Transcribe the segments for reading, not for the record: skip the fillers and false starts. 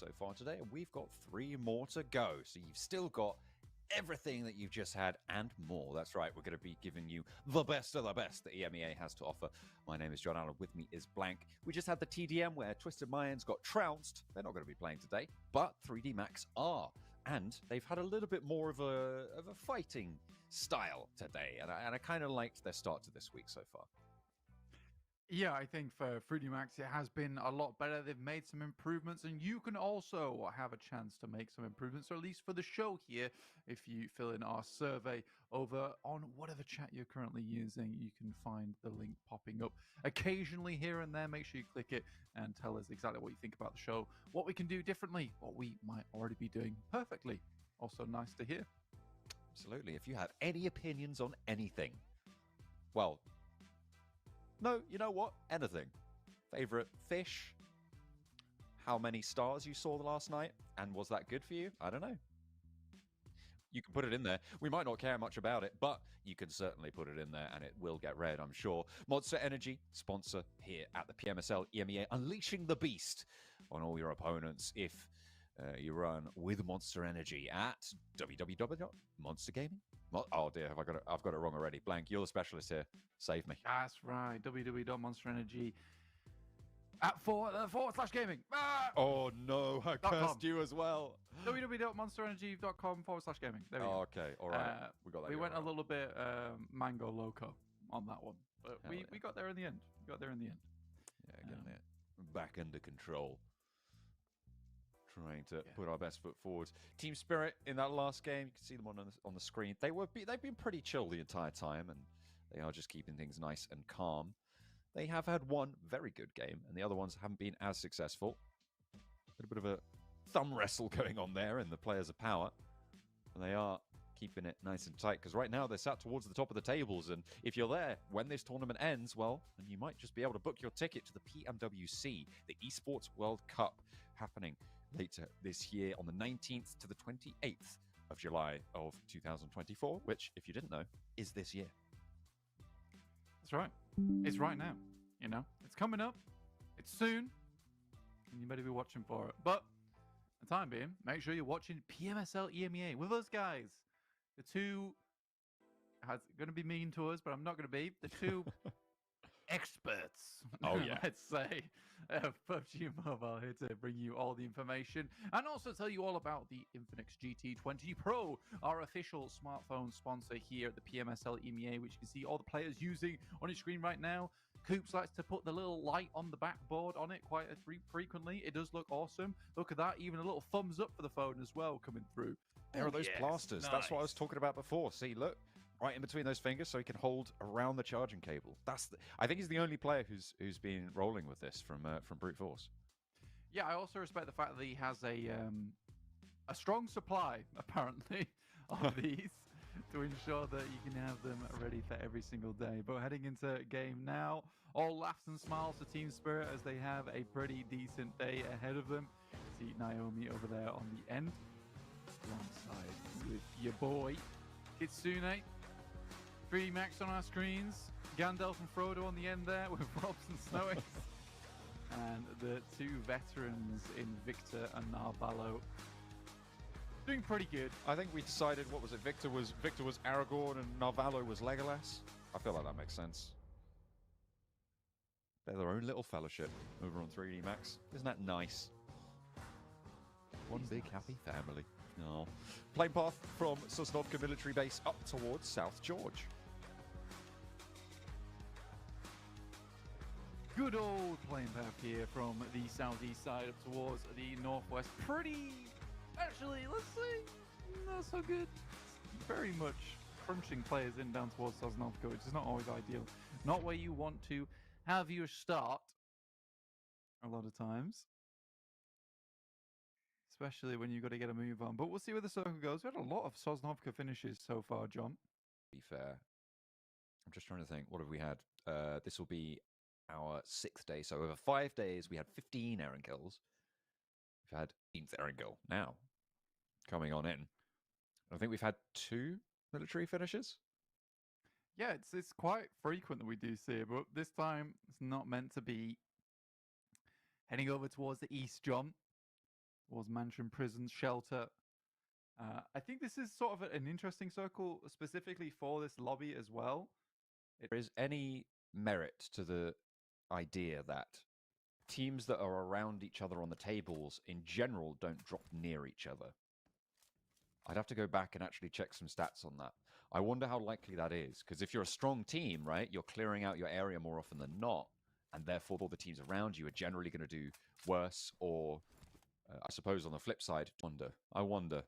so far today, and we've got 3 more to go. So you've still got everything that you've just had and more. That's right, we're going to be giving you the best of the best that EMEA has to offer. My name is John Allen, with me is Blank. We just had the TDM where Twisted Mayans got trounced. They're not going to be playing today, but 3D Max are. And they've had a little bit more of a fighting style today, and I kind of liked their start to this week so far. Yeah, I think for 3D Max, it has been a lot better. They've made some improvements, and you can also have a chance to make some improvements, or at least for the show here, if you fill in our survey over on whatever chat you're currently using. You can find the link popping up occasionally here and there. Make sure you click it and tell us exactly what you think about the show, what we can do differently, what we might already be doing perfectly. Also nice to hear. Absolutely. If you have any opinions on anything, well, no, you know what? Anything. Favorite fish? How many stars you saw last night? And was that good for you? I don't know. You can put it in there. We might not care much about it, but you can certainly put it in there and it will get read, I'm sure. Monster Energy, sponsor here at the PMSL EMEA, unleashing the beast on all your opponents if you run with Monster Energy at www.monstergaming. Oh dear, I've got it wrong already. Blank, you're the specialist here. Save me. That's right. www.monsterenergy at /gaming. Ah! Oh no, I cursed you as well. www.monsterenergy.com/gaming. There we go. Okay, all right. We went a little bit mango loco on that one, but we got there in the end. Yeah, getting it back under control. Trying to put our best foot forward. Team Spirit in that last game, you can see them on the screen. They've been pretty chill the entire time, and they are just keeping things nice and calm. They have had one very good game, and the other ones haven't been as successful. A little bit of a thumb wrestle going on there in the Players of Power. And they are keeping it nice and tight, because right now they're sat towards the top of the tables, and if you're there when this tournament ends, well, then you might just be able to book your ticket to the PMWC, the Esports World Cup, happening later this year on the 19th to the 28th of July of 2024, which, if you didn't know, is this year. That's right. It's right now. You know, it's coming up. It's soon. And you better be watching for it. But for the time being, make sure you're watching PMSL EMEA with us, guys. The two are going to be mean to us, but I'm not going to be. The two experts, let's say, PUBG Mobile, here to bring you all the information and also tell you all about the Infinix GT20 Pro, our official smartphone sponsor here at the PMSL EMEA, which you can see all the players using on your screen right now. Coops likes to put the little light on the backboard on it quite frequently. It does look awesome. Look at that, even a little thumbs up for the phone as well coming through. There are those plasters. Nice. That's what I was talking about before. See, look. Right in between those fingers, so he can hold around the charging cable. I think he's the only player who's been rolling with this from brute force. Yeah, I also respect the fact that he has a strong supply, apparently, of these to ensure that you can have them ready for every single day. But heading into game now, all laughs and smiles for Team Spirit as they have a pretty decent day ahead of them. See Naomi over there on the end, alongside with your boy Kitsune. 3D Max on our screens, Gandalf and Frodo on the end there with Robson Snowy, and the two veterans in Victor and Narvalo doing pretty good. I think we decided, what was it? Victor was Aragorn and Narvalo was Legolas. I feel like that makes sense. They're their own little fellowship over on 3D Max. Isn't that nice? One big happy family. No. Plane path from Sosnovka military base up towards South George. Good old plane path here from the southeast side up towards the northwest. Pretty, actually, let's say, not so good. Very much crunching players in down towards Sosnovka, which is not always ideal. Not where you want to have your start a lot of times. Especially when you've got to get a move on. But we'll see where the circle goes. We had a lot of Sosnovka finishes so far, John. Be fair. I'm just trying to think. What have we had? This will be our 6th day. So over 5 days, we had 15 Aaron kills. We've had 18th Aaron kill now coming on in. I think we've had 2 military finishes. Yeah, it's quite frequent that we do see it, but this time it's not meant to be. Heading over towards the east, John. towards mansion, prison, shelter. I think this is sort of an interesting circle specifically for this lobby as well. There is any merit to the idea that teams that are around each other on the tables in general don't drop near each other. I'd have to go back and actually check some stats on that. I wonder how likely that is, because if you're a strong team, right, you're clearing out your area more often than not, and therefore all the teams around you are generally going to do worse, or I suppose on the flip side, I wonder.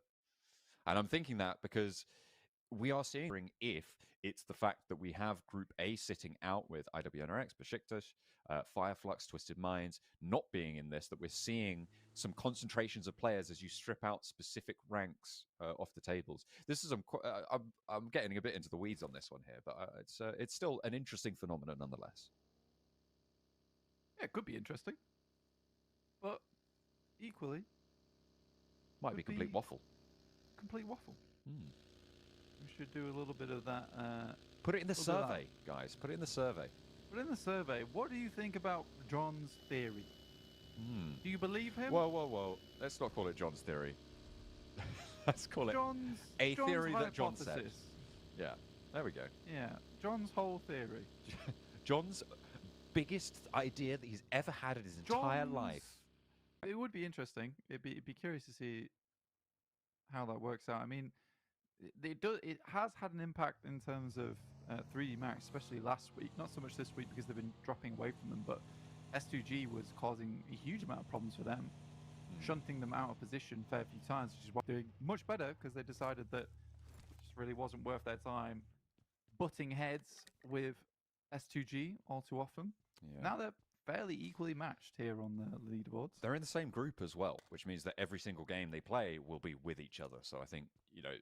And I'm thinking that because we are seeing if it's the fact that we have Group A sitting out with IWNRX, Besiktas, Fireflux, Twisted Minds not being in this, that we're seeing some concentrations of players as you strip out specific ranks off the tables. This is I'm getting a bit into the weeds on this one here, but it's still an interesting phenomenon nonetheless. Yeah, it could be interesting, but equally might be complete waffle. Complete waffle. We should do a little bit of that. Put it in the survey, guys. Put it in the survey. Put it in the survey. What do you think about John's theory? Do you believe him? Whoa. Let's not call it John's theory. Let's call it John's theory that John hypothesis. said. Yeah, there we go. Yeah, John's whole theory. John's biggest idea that he's ever had in his entire life. It would be interesting. It'd be curious to see how that works out. I mean, it has had an impact in terms of 3D Max, especially last week. Not so much this week because they've been dropping away from them, but S2G was causing a huge amount of problems for them, shunting them out of position a fair few times, which is why they're doing much better, because they decided that it just really wasn't worth their time butting heads with S2G all too often. Yeah. Now they're fairly equally matched here on the leaderboards. They're in the same group as well, which means that every single game they play will be with each other. So I think,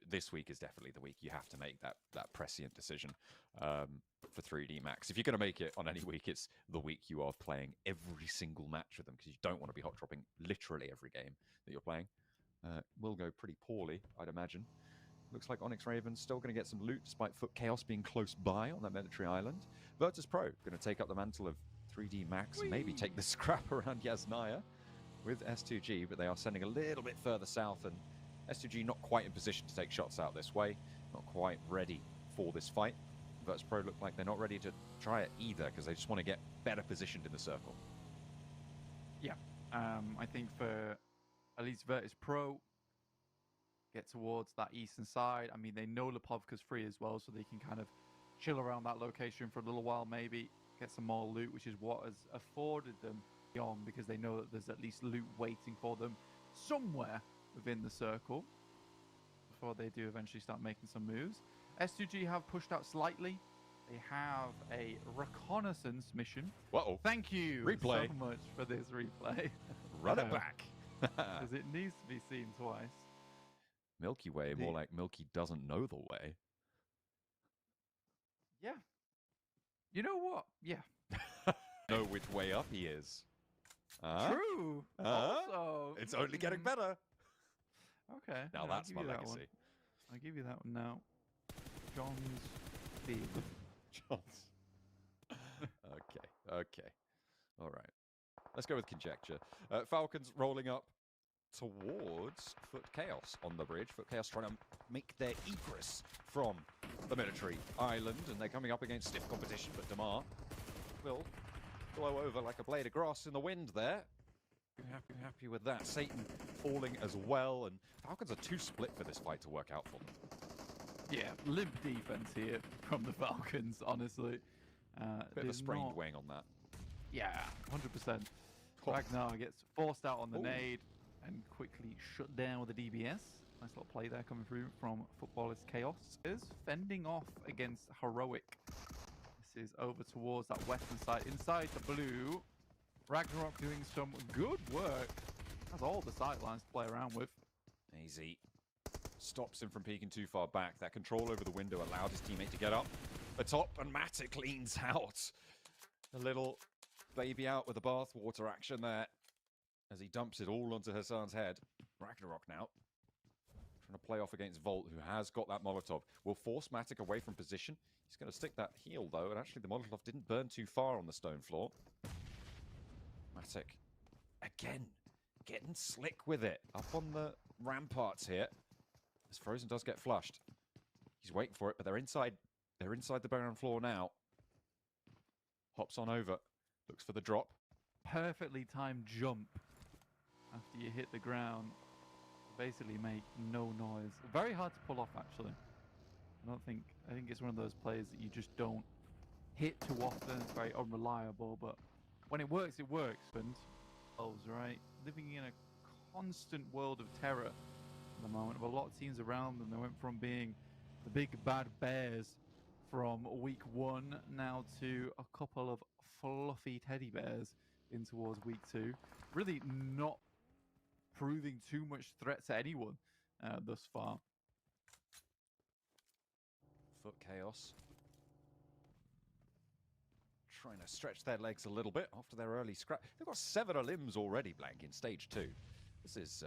this week is definitely the week you have to make that prescient decision for 3D Max. If you're going to make it on any week, it's the week you are playing every single match with them, because you don't want to be hot dropping literally every game that you're playing. Will go pretty poorly, I'd imagine. Looks like Onyx Raven's still going to get some loot, despite Foot Chaos being close by on that military island. Virtus Pro going to take up the mantle of 3D Max and maybe take the scrap around Yasnaya with S2G, but they are sending a little bit further south, and S2G not quite in position to take shots out this way, not quite ready for this fight. Virtus Pro look like they're not ready to try it either, because they just want to get better positioned in the circle. Yeah, I think for at least Virtus Pro, get towards that eastern side. I mean, they know Pubg's free as well, so they can kind of chill around that location for a little while, maybe get some more loot, which is what has afforded them on, because they know that there's at least loot waiting for them somewhere within the circle before they do eventually start making some moves. S2G have pushed out slightly. They have a reconnaissance mission. Uh-oh. Thank you replay. so much for this replay. Run it back. Because it needs to be seen twice. Milky Way, more like Milky doesn't know the way. Yeah. You know what? Yeah. Know which way up he is. True. Also, it's only getting better. Okay. Now that's my legacy. I'll give you that one now. John's Big. John's. Okay. All right. Let's go with conjecture. Falcons rolling up towards Foot Chaos on the bridge. Foot Chaos trying to make their egress from the military island, and they're coming up against stiff competition, but Damar will blow over like a blade of grass in the wind there. Happy with that. Satan falling as well, and Falcons are too split for this fight to work out for them. Yeah, limp defense here from the Falcons, honestly. Bit of a sprained wing on that. Yeah, 100%. Ragnar gets forced out on the nade and quickly shut down with a DBS. Nice little play there coming through from Footballist Chaos. Is fending off against Heroic. This is over towards that western side. Inside the blue, Ragnarok doing some good work. Has all the sightlines to play around with. AZ stops him from peeking too far back. That control over the window allowed his teammate to get up the top, and Matic leans out. A little baby out with the bathwater action there as he dumps it all onto Hassan's head. Ragnarok now trying to play off against Volt, who has got that Molotov. Will force Matic away from position. He's going to stick that heel, though, and actually the Molotov didn't burn too far on the stone floor. Matic, again, getting slick with it. Up on the ramparts here. As Frozen does get flushed. He's waiting for it, but they're inside. They're inside the ground floor now. Hops on over. Looks for the drop. Perfectly timed jump after you hit the ground. Basically make no noise. Very hard to pull off, actually. I think it's one of those plays that you just don't hit too often. It's very unreliable, but when it works, it works. And right, living in a constant world of terror at the moment. With a lot of teams around them, they went from being the big bad bears from week 1 now to a couple of fluffy teddy bears in towards week 2. Really not proving too much threat to anyone thus far. Foot Chaos. Trying to stretch their legs a little bit after their early scrap. They've got 7 limbs already, Blank, in stage 2. This is...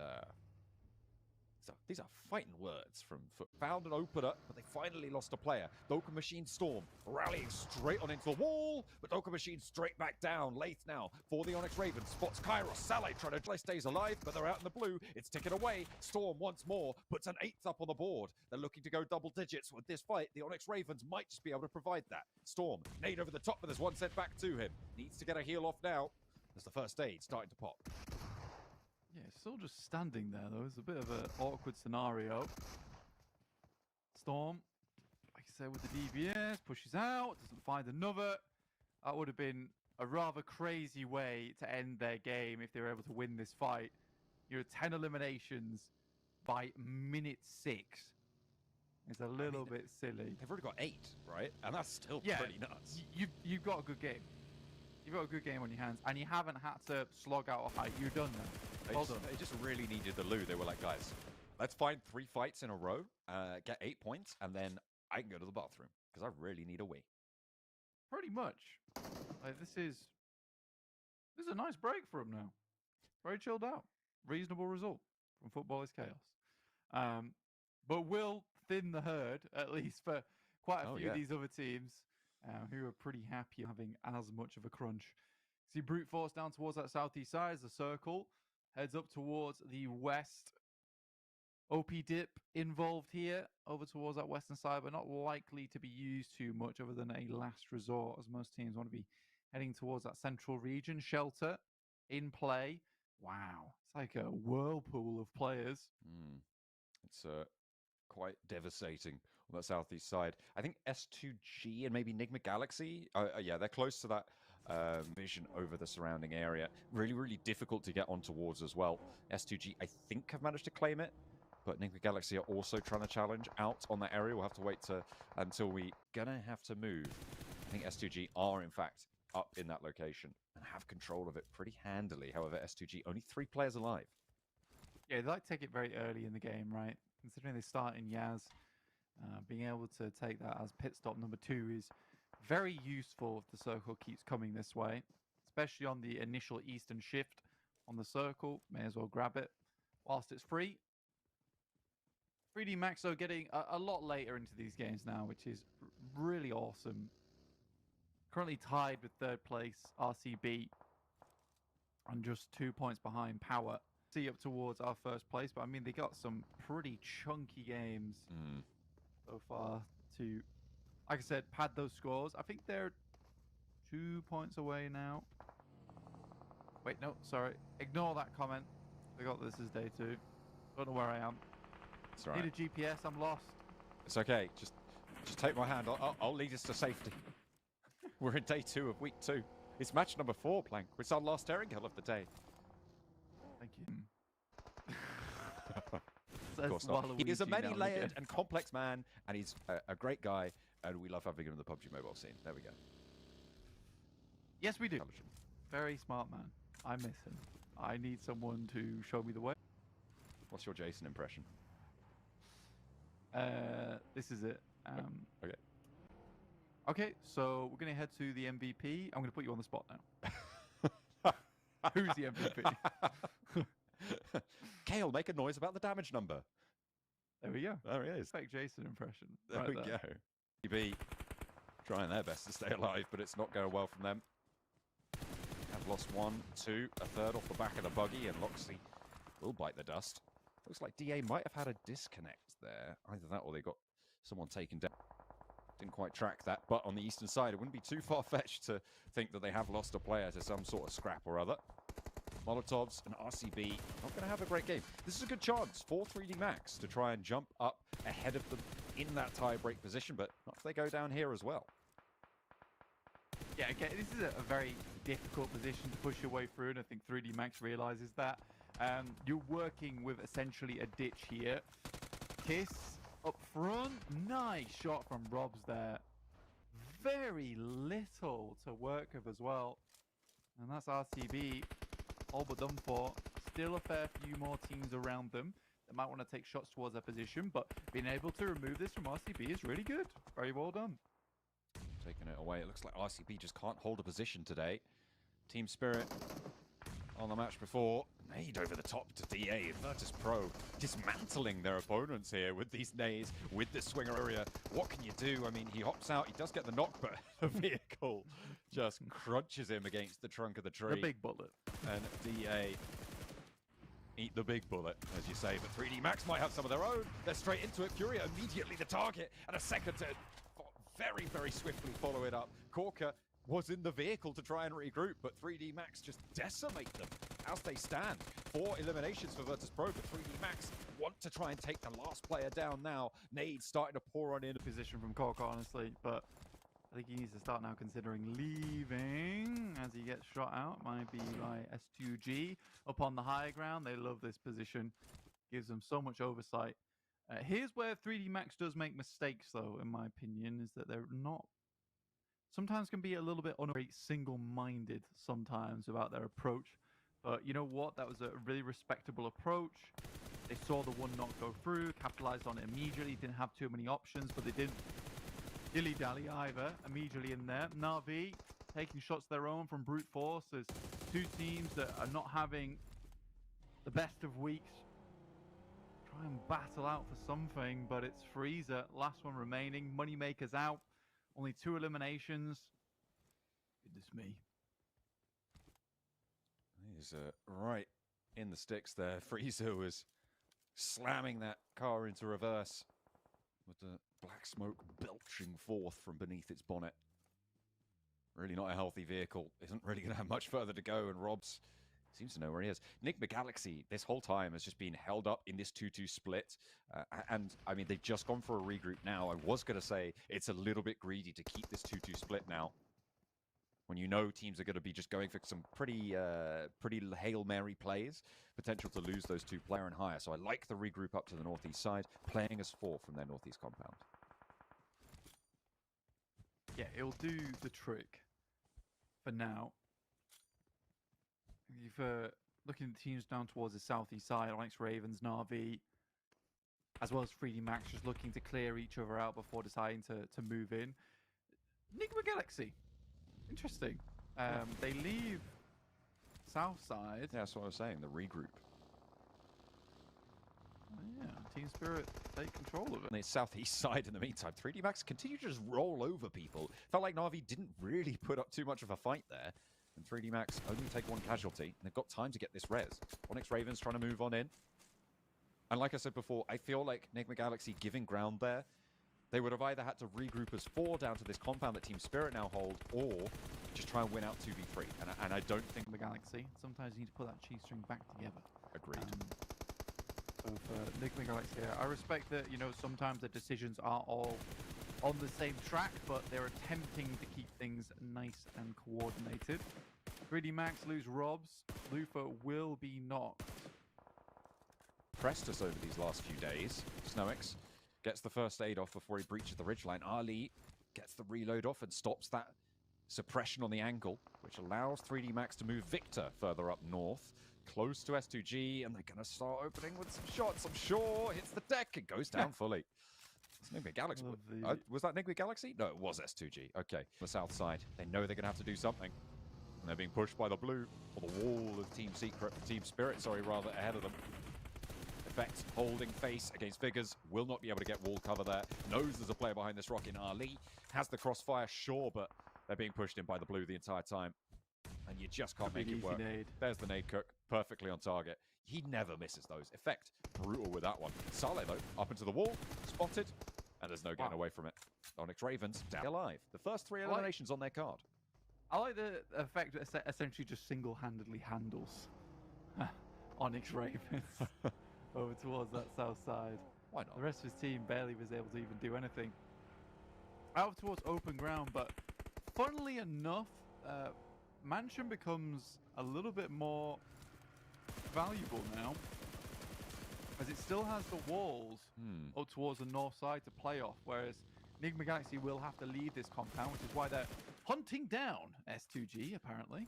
These are fighting words from Foot. Found an opener, but they finally lost a player. Doka Machine Storm rallying straight on into the wall, but Doka Machine straight back down. Lath now for the Onyx Raven. Spots Kairos. Saleh trying to stays alive, but they're out in the blue. It's ticking away. Storm once more puts an 8th up on the board. They're looking to go double digits with this fight. The Onyx Ravens might just be able to provide that. Storm, nade over the top, but there's 1 set back to him. Needs to get a heal off now. As the first aid starting to pop. Yeah, still just standing there, though. It's a bit of an awkward scenario. Storm, like I said, with the DBS, pushes out, doesn't find another. That would have been a rather crazy way to end their game if they were able to win this fight. You're 10 eliminations by minute 6. It's a little bit silly. They've already got 8, right? And that's still pretty nuts. You've got a good game. You've got a good game on your hands, and you haven't had to slog out a fight. You're done now. They just really needed the loot. They were like, guys, let's find 3 fights in a row, get 8 points, and then I can go to the bathroom because I really need a wee. Pretty much. Like, this is a nice break for him now. Very chilled out. Reasonable result from Football is Chaos. But will thin the herd, at least for quite a few of these other teams who are pretty happy having as much of a crunch. See Brute Force down towards that southeast side as the circle heads up towards the west. OP dip involved here over towards that western side, but not likely to be used too much other than a last resort, as most teams want to be heading towards that central region. Shelter in play. Wow, it's like a whirlpool of players. It's quite devastating on that southeast side. I think S2G and maybe Enigma Galaxy, yeah, they're close to that vision over the surrounding area. Really, really difficult to get on towards as well. S2G, I think, have managed to claim it, but Enigma Galaxy are also trying to challenge out on that area. We'll have to wait until we gonna have to move. I think S2G are, in fact, up in that location and have control of it pretty handily. However, S2G, only 3 players alive. Yeah, they like to take it very early in the game, right? Considering they start in Yaz, being able to take that as pit stop number 2 is very useful if the circle keeps coming this way, especially on the initial eastern shift on the circle. May as well grab it whilst it's free. 3D Maxo getting a lot later into these games now, which is really awesome. Currently tied with 3rd place RCB and just 2 points behind Power. See up towards our 1st place, but I mean, they got some pretty chunky games so far to, like I said, pad those scores. I think they're 2 points away now. Wait, no, sorry. Ignore that comment. I got this is day 2. Don't know where I am. It's all right. Need a GPS. I'm lost. It's okay. Just take my hand. I'll lead us to safety. We're in day 2 of week 2. It's match number 4, Plank. It's our last airing hill of the day. Thank you. Of course not. He is a many-layered and complex man, and he's a great guy, and we love having him in the Pubg mobile scene. There we go. Yes, we do. Very smart man. I miss him. I need someone to show me the way. What's your Jason impression? This is it. Okay. Okay, so we're going to head to the MVP. I'm going to put you on the spot now. Who's the MVP? Kale, make a noise about the damage number. There we go. There he is. Fake Jason impression. There we go. EB trying their best to stay alive, but it's not going well from them. Have lost one, two, a third off the back of the buggy, and Loxley will bite the dust. Looks like DA might have had a disconnect there. Either that or they got someone taken down. Didn't quite track that, but on the eastern side, it wouldn't be too far-fetched to think that they have lost a player to some sort of scrap or other. Molotovs and RCB not going to have a great game. This is a good chance for 3D Max to try and jump up ahead of them in that tie-break position, but not if they go down here as well. Yeah, again, this is a very difficult position to push your way through, and I think 3D Max realizes that. You're working with essentially a ditch here. Kiss up front. Nice shot from Robs there. Very little to work with as well. And that's RCB all but done for. Still a fair few more teams around them that might want to take shots towards their position, but being able to remove this from RCB is really good. Very well done. Taking it away. It looks like RCB just can't hold a position today. Team Spirit on the match before. Nade over the top to DA. Virtus Pro dismantling their opponents here with these nades, with the swinger area. What can you do? I mean, he hops out. He does get the knock, but the vehicle just crunches him against the trunk of the tree. The big bullet. And DA eat the big bullet, as you say. But 3D Max might have some of their own. They're straight into it. Furia immediately the target. And a second to very, very swiftly follow it up. Corker was in the vehicle to try and regroup, but 3D Max just decimate them as they stand. 4 eliminations for Virtus Pro, but 3D Max want to try and take the last player down now. Nade starting to pour on in. Position from Corker, honestly, but I think he needs to start now considering leaving as he gets shot out. Might be by S2G up on the high ground. They love this position. Gives them so much oversight. Here's where 3D Max does make mistakes, though, in my opinion, is that they're not... Sometimes can be a little bit single-minded sometimes about their approach. But you know what? That was a really respectable approach. They saw the one knock go through, capitalized on it immediately, didn't have too many options, but they didn't dilly-dally either. Immediately in there. Na'Vi taking shots of their own from brute force. There's two teams that are not having the best of weeks. Try and battle out for something, but it's Freezer. Last one remaining. Moneymaker's out. Only 2 eliminations. Goodness me. He's right in the sticks there. Freezer was slamming that car into reverse with the black smoke belching forth from beneath its bonnet. Really not a healthy vehicle. Isn't really going to have much further to go, and Robs seems to know where he is. Enigma Galaxy, this whole time, has just been held up in this 2-2 split. And, I mean, they've just gone for a regroup now. I was going to say it's a little bit greedy to keep this 2-2 split now, when you know teams are going to be just going for some pretty Hail Mary plays, potential to lose those 2 player and higher. So I like the regroup up to the northeast side, playing as 4 from their northeast compound. Yeah, it'll do the trick for now. If looking at the teams down towards the southeast side, Onyx Ravens, Na'Vi, as well as 3D Max, just looking to clear each other out before deciding to move in. Enigma Galaxy. Interesting. They leave south side. Yeah, that's what I was saying, the regroup. Yeah, Team Spirit take control of it. On the southeast side in the meantime, 3D Max continue to just roll over people. Felt like Na'Vi didn't really put up too much of a fight there. And 3D Max only take 1 casualty. And they've got time to get this res. Onyx Ravens trying to move on in. And like I said before, I feel like Enigma Galaxy giving ground there, they would have either had to regroup as 4 down to this compound that Team Spirit now hold, or just try and win out 2v3. And I don't think... The Galaxy, sometimes you need to put that cheese string back together. Agreed. So for Enigma Galaxy, I respect that, you know, sometimes the decisions are all on the same track, but they're attempting to keep things nice and coordinated. 3D Max lose Robs. Lufa will be knocked. Pressed us over these last few days. Snowix gets the first aid off before he breaches the ridgeline. Ali gets the reload off and stops that suppression on the angle, which allows 3D Max to move Victor further up north, close to S2G, and they're going to start opening with some shots. I'm sure hits the deck. It goes down fully. It's Enigma Galaxy. Was that Enigma Galaxy? No, it was S2G. Okay. On the south side, they know they're going to have to do something. And they're being pushed by the blue, or the wall of Team Spirit, rather, ahead of them. Effect holding face against figures, will not be able to get wall cover there. Knows there's a player behind this rock in Ali. Has the crossfire, sure, but they're being pushed in by the blue the entire time. and you just can't Could be make an it work. easy nade. There's the nade cook, perfectly on target. He never misses those. Effect, brutal with that one. Saleh, though, up into the wall, spotted, and there's no getting away from it. Onyx Ravens down alive. The first 3 eliminations on their card. I like the Effect essentially just single-handedly handles Onyx Ravens over towards that south side. Why not? The rest of his team barely was able to even do anything. Out towards open ground, but funnily enough, Mansion becomes a little bit more valuable now, as it still has the walls up towards the north side to play off, whereas Enigma Galaxy will have to leave this compound, which is why they're hunting down S2G, apparently.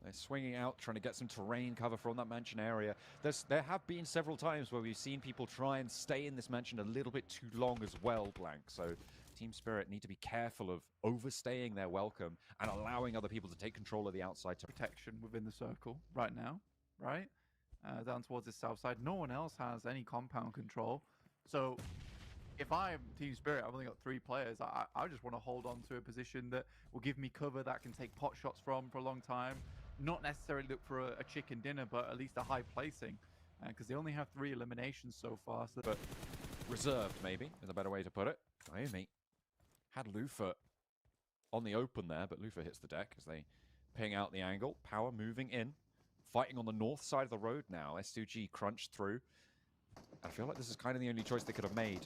They're swinging out, trying to get some terrain cover from that mansion area. There have been several times where we've seen people try and stay in this mansion a little bit too long as well, Blank. So Team Spirit need to be careful of overstaying their welcome and allowing other people to take control of the outside. Protection within the circle right now, right? Down towards the south side. No one else has any compound control. So if I'm Team Spirit, I've only got 3 players. I just want to hold on to a position that will give me cover that I can take pot shots from for a long time. Not necessarily look for a chicken dinner, but at least a high placing. Because they only have 3 eliminations so far. So but reserved, maybe, is a better way to put it. Naomi had Lufa on the open there, but Lufa hits the deck as they ping out the angle. Power moving in. Fighting on the north side of the road now. S2G crunched through. I feel like this is kind of the only choice they could have made.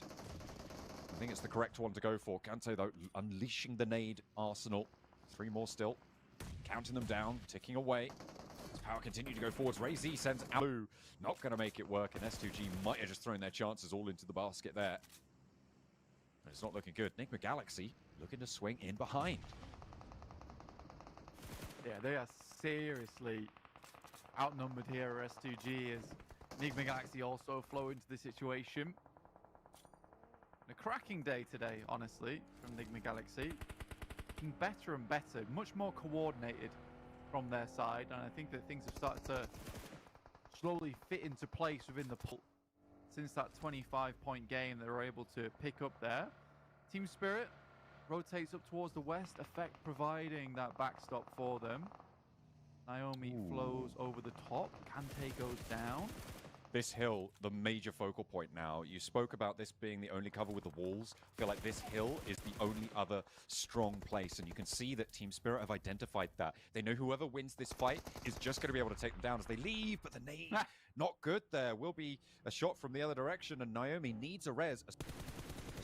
I think it's the correct one to go for. Kanto, though, unleashing the nade arsenal. 3 more still. Counting them down, ticking away. As Power continue to go forwards. Ray Z sends out Blue. Not going to make it work, and S2G might have just thrown their chances all into the basket there. But it's not looking good. Enigma Galaxy looking to swing in behind. yeah, they are seriously outnumbered here, S2G, as Enigma Galaxy also flow into the situation. A cracking day today, honestly, from Enigma Galaxy. Looking better and better, much more coordinated from their side, and I think that things have started to slowly fit into place within the pool. Since that 25-point game they were able to pick up there. Team Spirit rotates up towards the west, Effect providing that backstop for them. Naomi flows over the top. Kante goes down. This hill, the major focal point now. You spoke about this being the only cover with the walls. I feel like this hill is the only other strong place, and you can see that Team Spirit have identified that. They know whoever wins this fight is just going to be able to take them down as they leave, but the nade, not good there. Will be a shot from the other direction, and Naomi needs a res as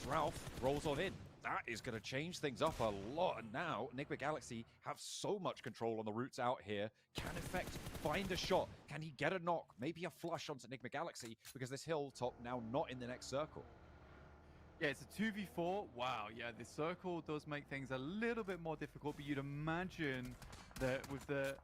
Ralph rolls on in. That is going to change things up a lot, and now Enigma Galaxy have so much control on the routes out here. Can Effect find a shot? Can he get a knock? Maybe a flush onto Enigma Galaxy, because this hilltop now not in the next circle. Yeah, it's a 2v4. Wow, yeah, the circle does make things a little bit more difficult, but you'd imagine that with the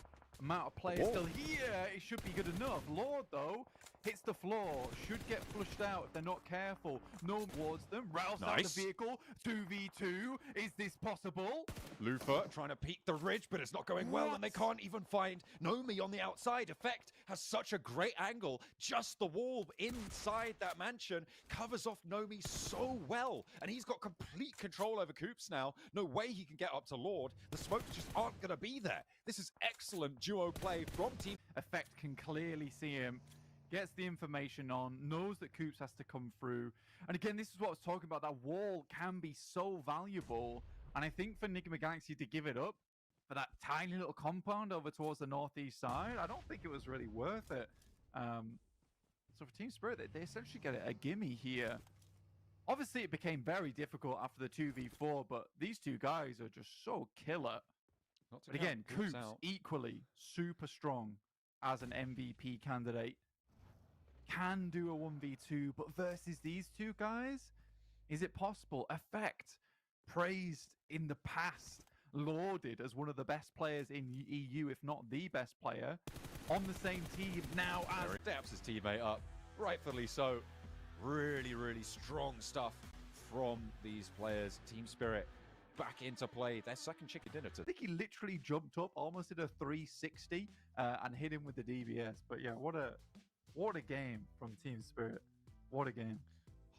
amount of players still here, it should be good enough. Lord, though, hits the floor, should get flushed out if they're not careful. No towards them. Ralph's out of the vehicle. 2v2. Is this possible? Lufa trying to peek the ridge, but it's not going well, and they can't even find Nomi on the outside. Effect has such a great angle. Just the wall inside that mansion covers off Nomi so well, and he's got complete control over Coops now. No way he can get up to Lord. The smokes just aren't going to be there. This is excellent duo play from Team Effect. Can clearly see him. Gets the information on, knows that Coops has to come through. And again, this is what I was talking about. That wall can be so valuable. And I think for Enigma Galaxy to give it up for that tiny little compound over towards the northeast side, I don't think it was really worth it. So for Team Spirit, they essentially get a gimme here. Obviously, it became very difficult after the 2v4, but these two guys are just so killer. But again, Coops equally super strong as an MVP candidate. Can do a 1v2, but versus these two guys, is it possible? Effect, praised in the past, lauded as one of the best players in EU, if not the best player, on the same team now as... Steps his teammate up, rightfully so. Really, really strong stuff from these players. Team Spirit back into play. Their second chicken dinner. I think he literally jumped up, almost did a 360 and hit him with the DBS. But yeah, what a game from Team Spirit. What a game.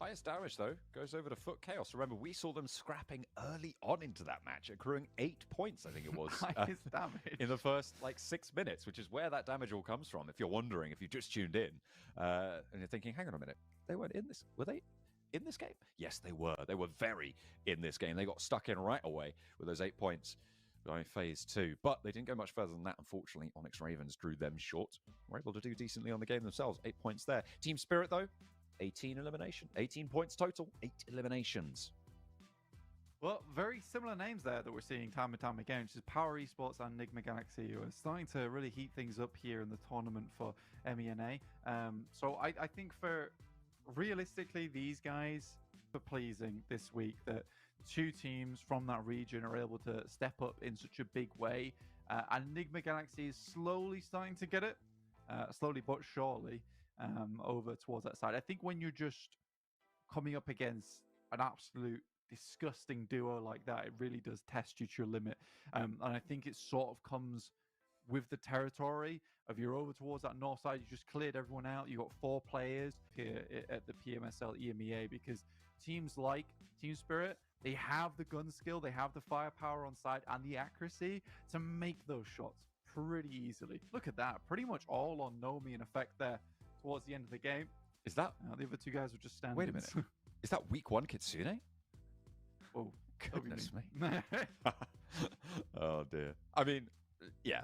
Highest damage, though, goes over to Foot Chaos. Remember, we saw them scrapping early on into that match, accruing 8 points, I think it was. Highest damage. In the first, 6 minutes, which is where that damage all comes from, if you're wondering, if you just tuned in. And you're thinking, hang on a minute, they weren't in this. Were they in this game? Yes, they were. They were very in this game. They got stuck in right away with those 8 points by phase 2. But they didn't go much further than that, unfortunately. Onyx Ravens drew them short. Were able to do decently on the game themselves. 8 points there. Team Spirit, though, 18 elimination. 18 points total, 8 eliminations. Well, very similar names there that we're seeing time and time again, which is Power Esports and Enigma Galaxy, who are starting to really heat things up here in the tournament for MENA. So I think for realistically, these guys are pleasing this week that 2 teams from that region are able to step up in such a big way. And Enigma Galaxy is slowly starting to get it, slowly but surely, over towards that side. I think when you're just coming up against an absolute disgusting duo like that, it really does test you to your limit. And I think it sort of comes with the territory of you're over towards that north side. You just cleared everyone out. You got 4 players here at the PMSL EMEA, because teams like Team Spirit, they have the gun skill, they have the firepower on side and the accuracy to make those shots pretty easily. Look at that, pretty much all on Nomi in effect there towards the end of the game. Is that the other 2 guys were just standing? Wait a minute. Is that week 1 Kitsune? Oh, goodness me. Oh dear. I mean, yeah,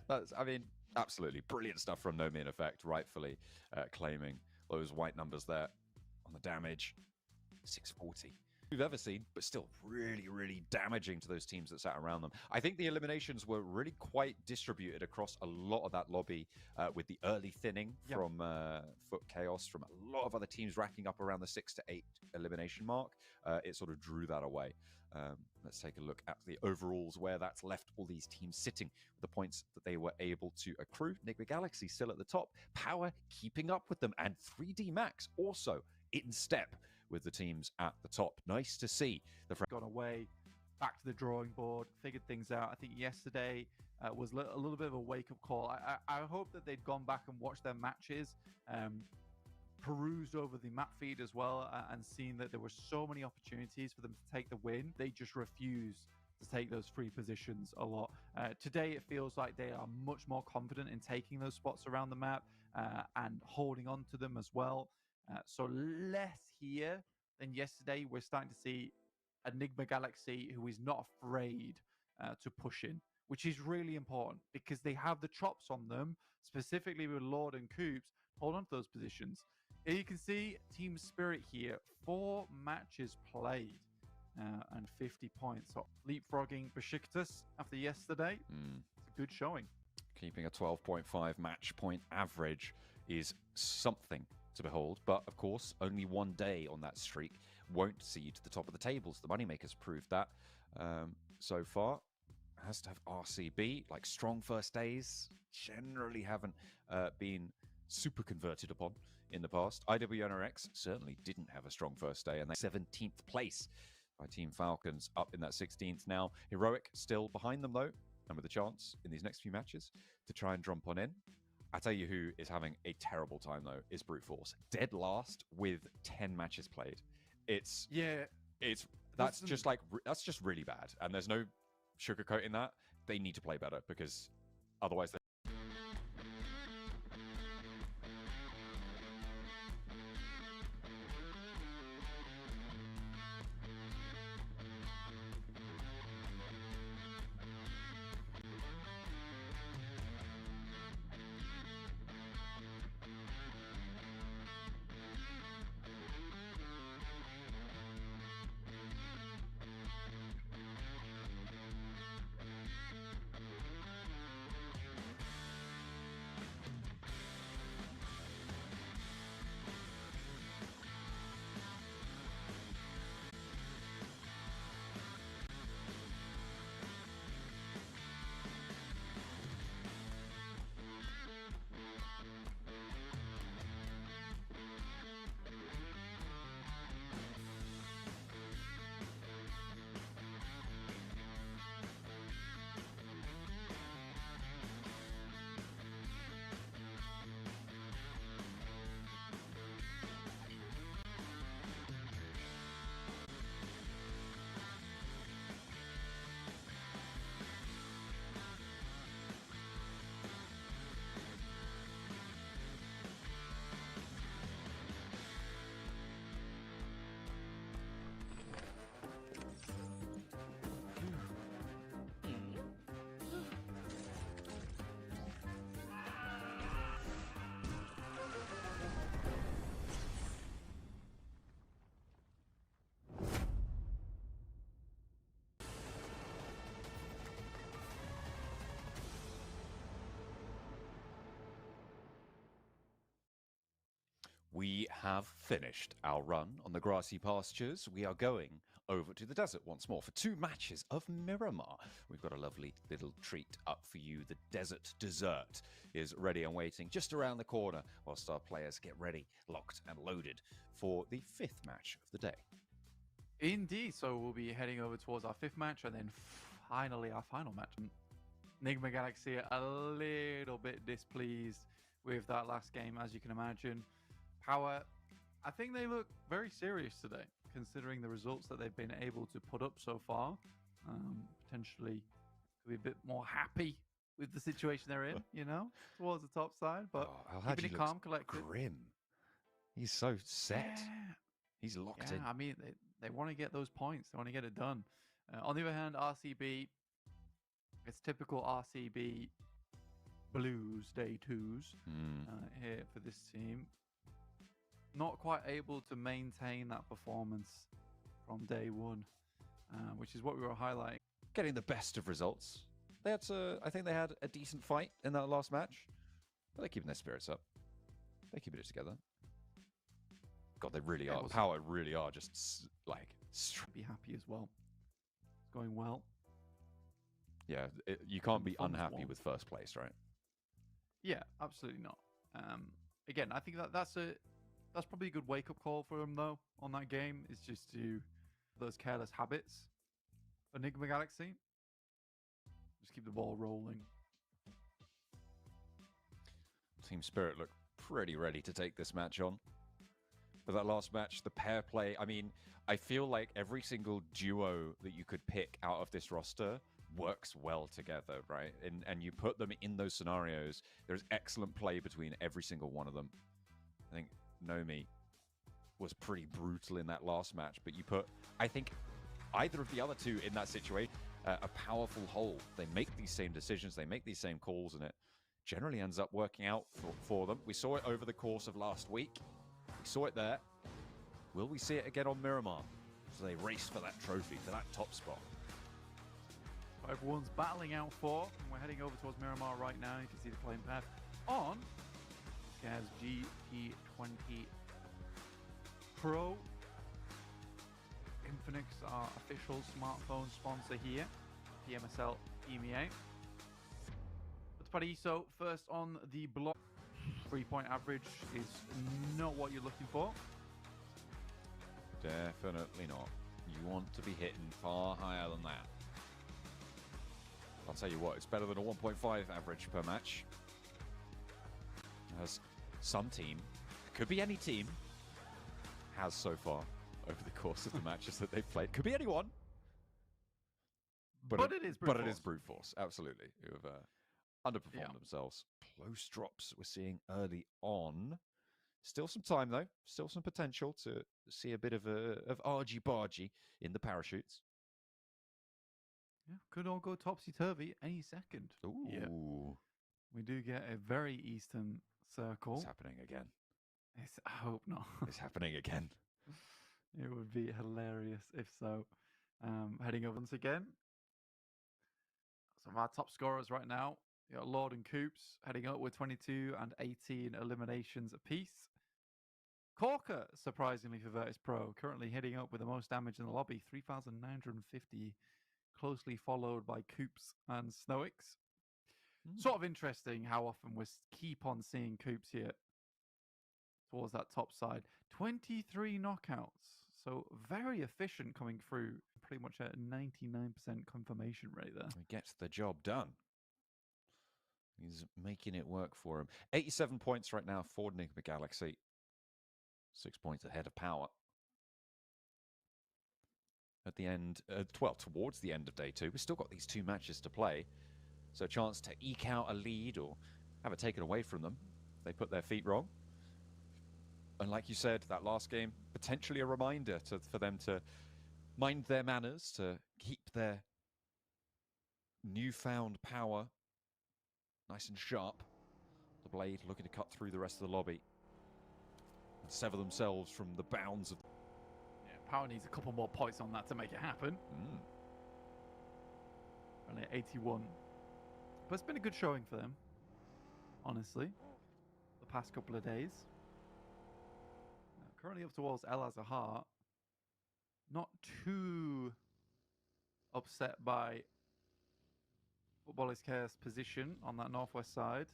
absolutely brilliant stuff from Nomi in effect, rightfully claiming those white numbers there on the damage. 640 we've ever seen, but still really, really damaging to those teams that sat around them. I think the eliminations were really quite distributed across a lot of that lobby, with the early thinning from Foot Chaos, from a lot of other teams racking up around the 6 to 8 elimination mark. It sort of drew that away. Let's take a look at the overalls, where that's left all these teams sitting with the points that they were able to accrue. Enigma Galaxy still at the top, Power keeping up with them, and 3D Max also in step with the teams at the top. Nice to see the gone away, back to the drawing board, figured things out. I think yesterday was a little bit of a wake-up call. I hope that they'd gone back and watched their matches, perused over the map feed as well, and seen that there were so many opportunities for them to take the win. They just refused to take those free positions a lot. Today, it feels like they are much more confident in taking those spots around the map and holding on to them as well. So less here than yesterday. We're starting to see Enigma Galaxy, who is not afraid to push in, which is really important because they have the chops on them, specifically with Lord and Coops, hold on to those positions. Here you can see Team Spirit here, 4 matches played and 50 points. So leapfrogging Besiktas after yesterday. It's a good showing. Keeping a 12.5 match point average is something to behold, but of course only 1 day on that streak won't see you to the top of the tables. The moneymakers proved that so far. Has to have RCB, like strong first days generally haven't been super converted upon in the past. IWNRX certainly didn't have a strong first day, and they 17th place by Team Falcons, up in that 16th now. Heroic still behind them though, and with a chance in these next few matches to try and jump on in. I tell you who is having a terrible time though is Brute Force. Dead last with 10 matches played. That's just really bad, and there's no sugarcoating that. They need to play better, because otherwise We have finished our run on the grassy pastures. We are going over to the desert once more for 2 matches of Miramar. We've got a lovely little treat up for you. The desert dessert is ready and waiting just around the corner whilst our players get ready, locked and loaded for the 5th match of the day. Indeed. So we'll be heading over towards our 5th match and then finally our final match. Enigma Galaxy a little bit displeased with that last game, as you can imagine. Power, I think they look very serious today, considering the results that they've been able to put up so far. Potentially could be a bit more happy with the situation they're in, you know, towards the top side. But keeping it calm, collected. Grim. He's so set. Yeah. He's locked in. I mean, they want to get those points. They want to get it done. On the other hand, RCB, it's typical RCB Blues day 2s here for this team. Not quite able to maintain that performance from day 1, which is what we were highlighting. Getting the best of results. I think they had a decent fight in that last match, but they're keeping their spirits up. They're keeping it together. God, they really are. Power really are just like... Be happy as well. It's going well. Yeah, you can't be unhappy with first place, right? Yeah, absolutely not. Again, I think that's probably a good wake-up call for them, though, on that game. Is just to those careless habits. Enigma Galaxy. Just keep the ball rolling. Team Spirit look pretty ready to take this match on. But that last match, the pair play, I mean, I feel like every single duo that you could pick out of this roster works well together, right? And you put them in those scenarios, there's excellent play between every single one of them. I think Nomi was pretty brutal in that last match, but you put, I think, either of the other two in that situation, a powerful whole. They make these same decisions, they make these same calls, and it generally ends up working out for them. We saw it over the course of last week. We saw it there. Will we see it again on Miramar? So they race for that trophy, for that top spot. Everyone's battling out for, and we're heading over towards Miramar right now. You can see the playing path on Gaz GT20 Pro. Infinix, our official smartphone sponsor here, PMSL EMEA. But Paraiso first on the block. 3-point average is not what you're looking for. Definitely not. You want to be hitting far higher than that. I'll tell you what, it's better than a 1.5 average per match. As some team, could be any team, has so far over the course of the matches that they've played. Could be anyone. But it is Brute Force. But it is Brute Force, absolutely. Who have underperformed themselves. Close drops we're seeing early on. Still some time, though. Still some potential to see a bit of argy-bargy in the parachutes. Yeah, could all go topsy-turvy any second. Ooh. Yeah. We do get a very eastern circle. It's happening again. I hope not. It's happening again. It would be hilarious if so. Heading over once again. Some of our top scorers right now. You got Lord and Coops heading up with 22 and 18 eliminations apiece. Corker, surprisingly for Virtus Pro, currently hitting up with the most damage in the lobby, 3,950, closely followed by Coops and Snowix. Sort of interesting how often we keep on seeing Coops here towards that top side. 23 knockouts, so very efficient coming through, pretty much a 99% confirmation rate there. He gets the job done. He's making it work for him. 87 points right now for Enigma Galaxy. 6 points ahead of Power. At the end, towards the end of day 2, we've still got these 2 matches to play. So a chance to eke out a lead or have it taken away from them if they put their feet wrong. And like you said, that last game, potentially a reminder for them to mind their manners, to keep their newfound power nice and sharp. The blade looking to cut through the rest of the lobby and sever themselves from the bounds of... Yeah, Power needs a couple more points on that to make it happen. Only 81. But it's been a good showing for them, honestly, the past couple of days. currently up towards El Azahar. Not too upset by Football is Chaos position on that northwest side.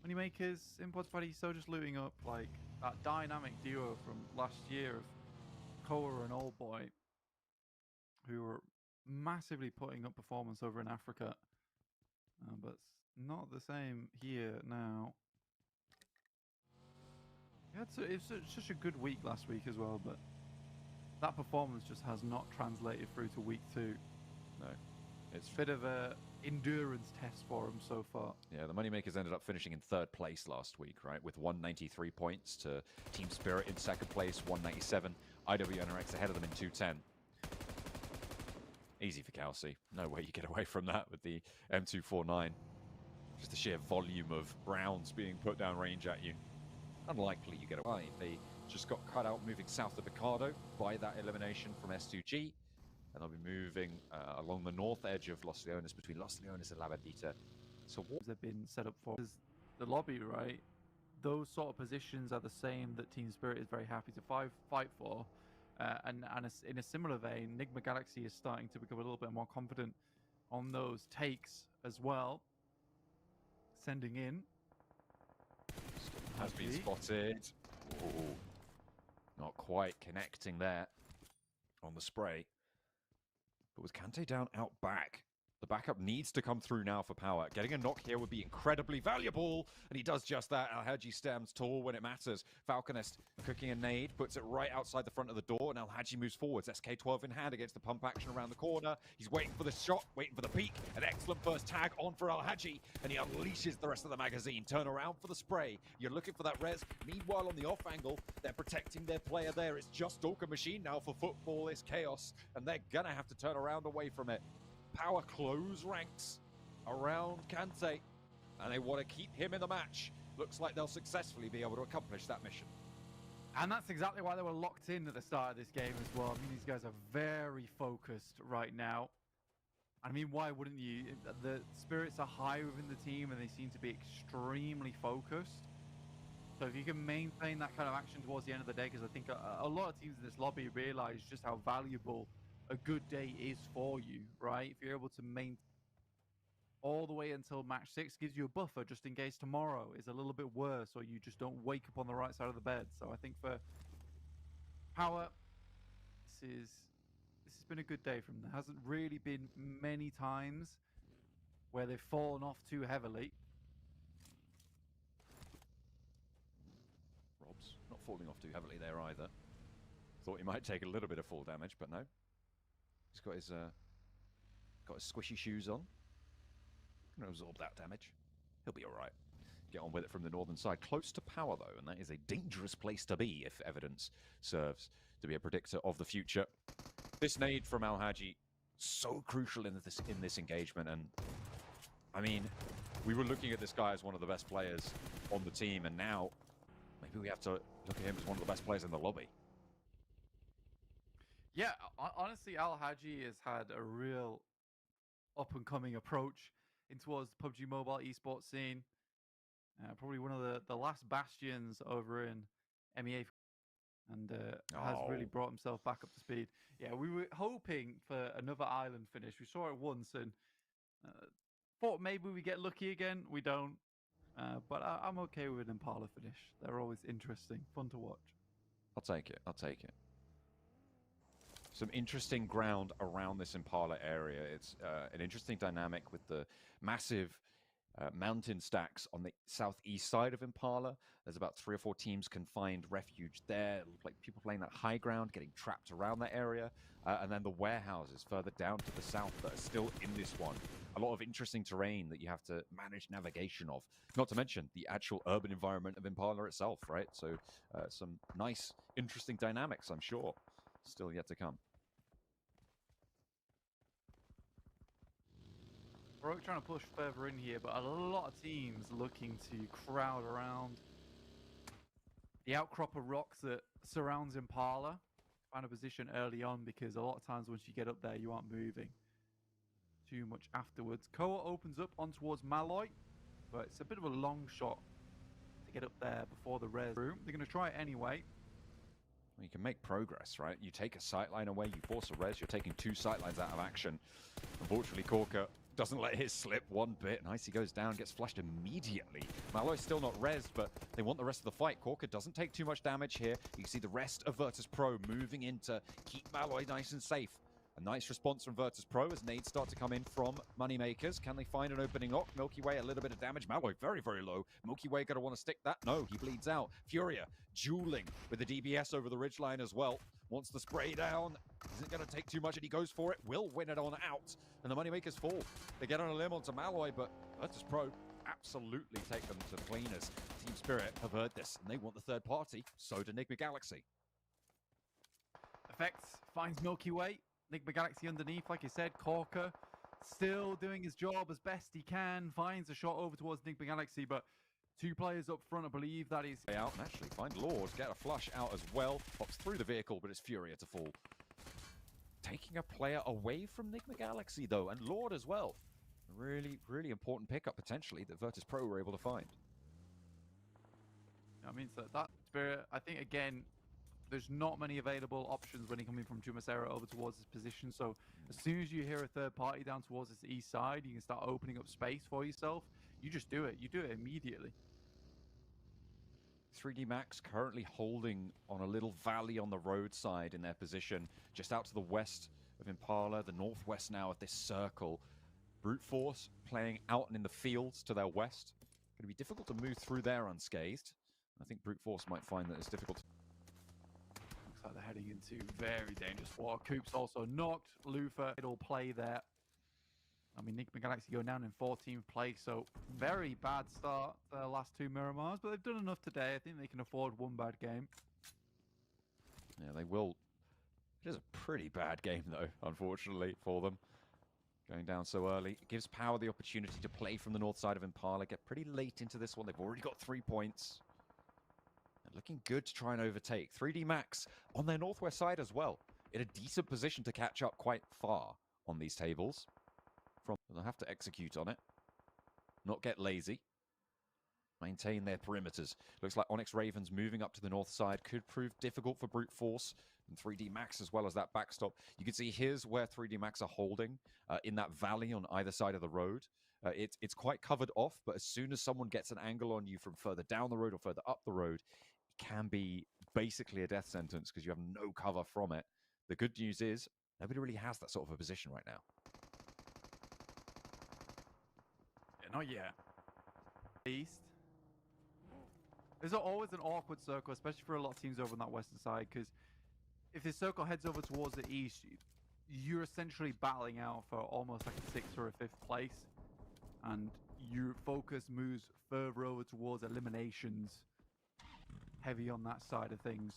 Moneymakers, Imports Paddy, so just looting up like that dynamic duo from last year of Koa and Old Boy, who were massively putting up performance over in Africa. But it's not the same here now. Yeah, it's such a good week last week as well, but that performance just has not translated through to week 2. No. It's a bit of a endurance test for him so far. Yeah, the Moneymakers ended up finishing in 3rd place last week, right? With 193 points to Team Spirit in 2nd place, 197. IWNRX ahead of them in 210. Easy for Kelsey. No way you get away from that with the M249. Just the sheer volume of rounds being put down range at you. Unlikely you get away. They just got cut out moving south of Picardo by that elimination from S2G. And they'll be moving along the north edge of Los Leones, between Los Leones and La Verdita. So what have been set up for? Because the lobby, right? Those sort of positions are the same that Team Spirit is very happy to fight for. And in a similar vein, Enigma Galaxy is starting to become a little bit more confident on those takes as well. Sending in. Has been spotted. Ooh. Not quite connecting there on the spray. But with Kante down out back, the backup needs to come through now for Power. Getting a knock here would be incredibly valuable, and he does just that. Al-Haji stands tall when it matters. Falconist cooking a nade, puts it right outside the front of the door, and Al-Haji moves forwards. SK-12 in hand against the pump action around the corner. He's waiting for the shot, waiting for the peak. An excellent first tag on for Al-Haji, and he unleashes the rest of the magazine. Turn around for the spray. You're looking for that res. Meanwhile, on the off angle, they're protecting their player there. It's just Stalker Machine now for Football is Chaos, and they're gonna have to turn around away from it. Power close ranks around Kante, and they want to keep him in the match. Looks like they'll successfully be able to accomplish that mission. And that's exactly why they were locked in at the start of this game as well. I mean, these guys are very focused right now. I mean, why wouldn't you? The spirits are high within the team, and they seem to be extremely focused. So if you can maintain that kind of action towards the end of the day, because I think a lot of teams in this lobby realize just how valuable a good day is for you, right? If you're able to maintain all the way until match 6, gives you a buffer just in case tomorrow is a little bit worse, or you just don't wake up on the right side of the bed. So I think for Power, this has been a good day from them. There hasn't really been many times where they've fallen off too heavily. Rob's not falling off too heavily there either. Thought he might take a little bit of fall damage, but no. He's got his squishy shoes on. Gonna absorb that damage. He'll be all right. Get on with it from the northern side. Close to Power, though, and that is a dangerous place to be if evidence serves to be a predictor of the future. This nade from Al-Haji, so crucial in this engagement. And, I mean, we were looking at this guy as one of the best players on the team, and now maybe we have to look at him as one of the best players in the lobby. Yeah, honestly, Al-Haji has had a real up-and-coming approach in towards the Pubg Mobile esports scene. Probably one of the last bastions over in MEA, and has really brought himself back up to speed. Yeah, we were hoping for another island finish. We saw it once and thought maybe we get lucky again. We don't. But I'm okay with an Impala finish. They're always interesting, fun to watch. I'll take it. I'll take it. Some interesting ground around this Impala area. It's an interesting dynamic with the massive mountain stacks on the southeast side of Impala. There's about 3 or 4 teams can find refuge there. Like people playing that high ground, getting trapped around that area. And then the warehouses further down to the south that are still in this one. A lot of interesting terrain that you have to manage navigation of. Not to mention the actual urban environment of Impala itself, right? So some nice, interesting dynamics, I'm sure. Still yet to come. We're trying to push further in here, but a lot of teams looking to crowd around the outcrop of rocks that surrounds Impala. Find a position early on, because a lot of times once you get up there, you aren't moving too much afterwards. Koa opens up on towards Malloy, but it's a bit of a long shot to get up there before the res room. They're going to try it anyway. You can make progress, right? You take a sightline away, you force a res, you're taking 2 sightlines out of action. Unfortunately, Corker doesn't let his slip one bit. Nice, he goes down, gets flushed immediately. Malloy's still not rezzed, but they want the rest of the fight. Corker doesn't take too much damage here. You can see the rest of Virtus Pro moving in to keep Malloy nice and safe. A nice response from Virtus Pro as nades start to come in from Moneymakers. Can they find an opening op? Milky Way, a little bit of damage. Malloy, very, very low. Milky Way going to want to stick that. No, he bleeds out. Furia, dueling with the DBS over the ridgeline as well. Wants the spray down. Isn't going to take too much, and he goes for it. Will win it on out. And the Moneymakers fall. They get on a limb onto Malloy, but Virtus Pro absolutely take them to the cleaners. Team Spirit have heard this, and they want the third party. So do Enigma Galaxy. Effects finds Milky Way. Enigma Galaxy underneath, like you said. Corker still doing his job as best he can. Finds a shot over towards Enigma Galaxy, but 2 players up front, I believe that is... Out and actually find Lord, get a flush out as well. Pops through the vehicle, but it's Furia to fall. Taking a player away from Enigma Galaxy, though, and Lord as well. A really, really important pickup, potentially, that Virtus Pro were able to find. I mean, so that Spirit, I think, again, there's not many available options when you're coming from Jumasera over towards this position. So as soon as you hear a third party down towards this east side, you can start opening up space for yourself. You just do it. You do it immediately. 3D Max currently holding on a little valley on the roadside in their position, just out to the west of Impala, the northwest now of this circle. Brute Force playing out and in the fields to their west. Going to be difficult to move through there unscathed. I think Brute Force might find that it's difficult. Looks like they're heading into very dangerous water. Coop's also knocked. Lufa, it'll play there. I mean, Enigma Galaxy going down in 14th place, so very bad start the last 2 Miramars, but they've done enough today. I think they can afford 1 bad game. Yeah, they will. It is a pretty bad game, though, unfortunately, for them. Going down so early. It gives Power the opportunity to play from the north side of Impala, get pretty late into this one. They've already got 3 points. And looking good to try and overtake. 3D Max on their northwest side as well. In a decent position to catch up quite far on these tables. They'll have to execute on it. Not get lazy. Maintain their perimeters. Looks like Onyx Ravens moving up to the north side could prove difficult for Brute Force and 3D Max as well as that backstop. You can see here's where 3D Max are holding in that valley on either side of the road. It's quite covered off, but as soon as someone gets an angle on you from further down the road or further up the road, it can be basically a death sentence because you have no cover from it. The good news is nobody really has that sort of a position right now. Not yet. East. There's always an awkward circle, especially for a lot of teams over on that western side, because if this circle heads over towards the east, you're essentially battling out for almost like a 6th or a 5th place, and your focus moves further over towards eliminations, heavy on that side of things.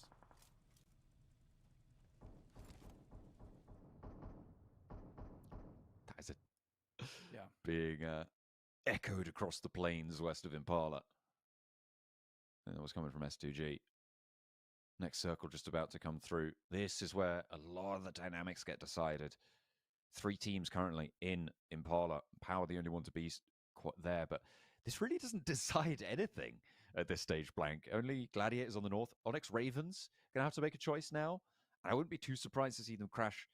That is a being echoed across the plains west of Impala. And that was coming from S2G. Next circle just about to come through. This is where a lot of the dynamics get decided. 3 teams currently in Impala. Power the only one to be there, but this really doesn't decide anything at this stage, Blank. Only Gladiators on the north. Onyx Ravens going to have to make a choice now. And I wouldn't be too surprised to see them crash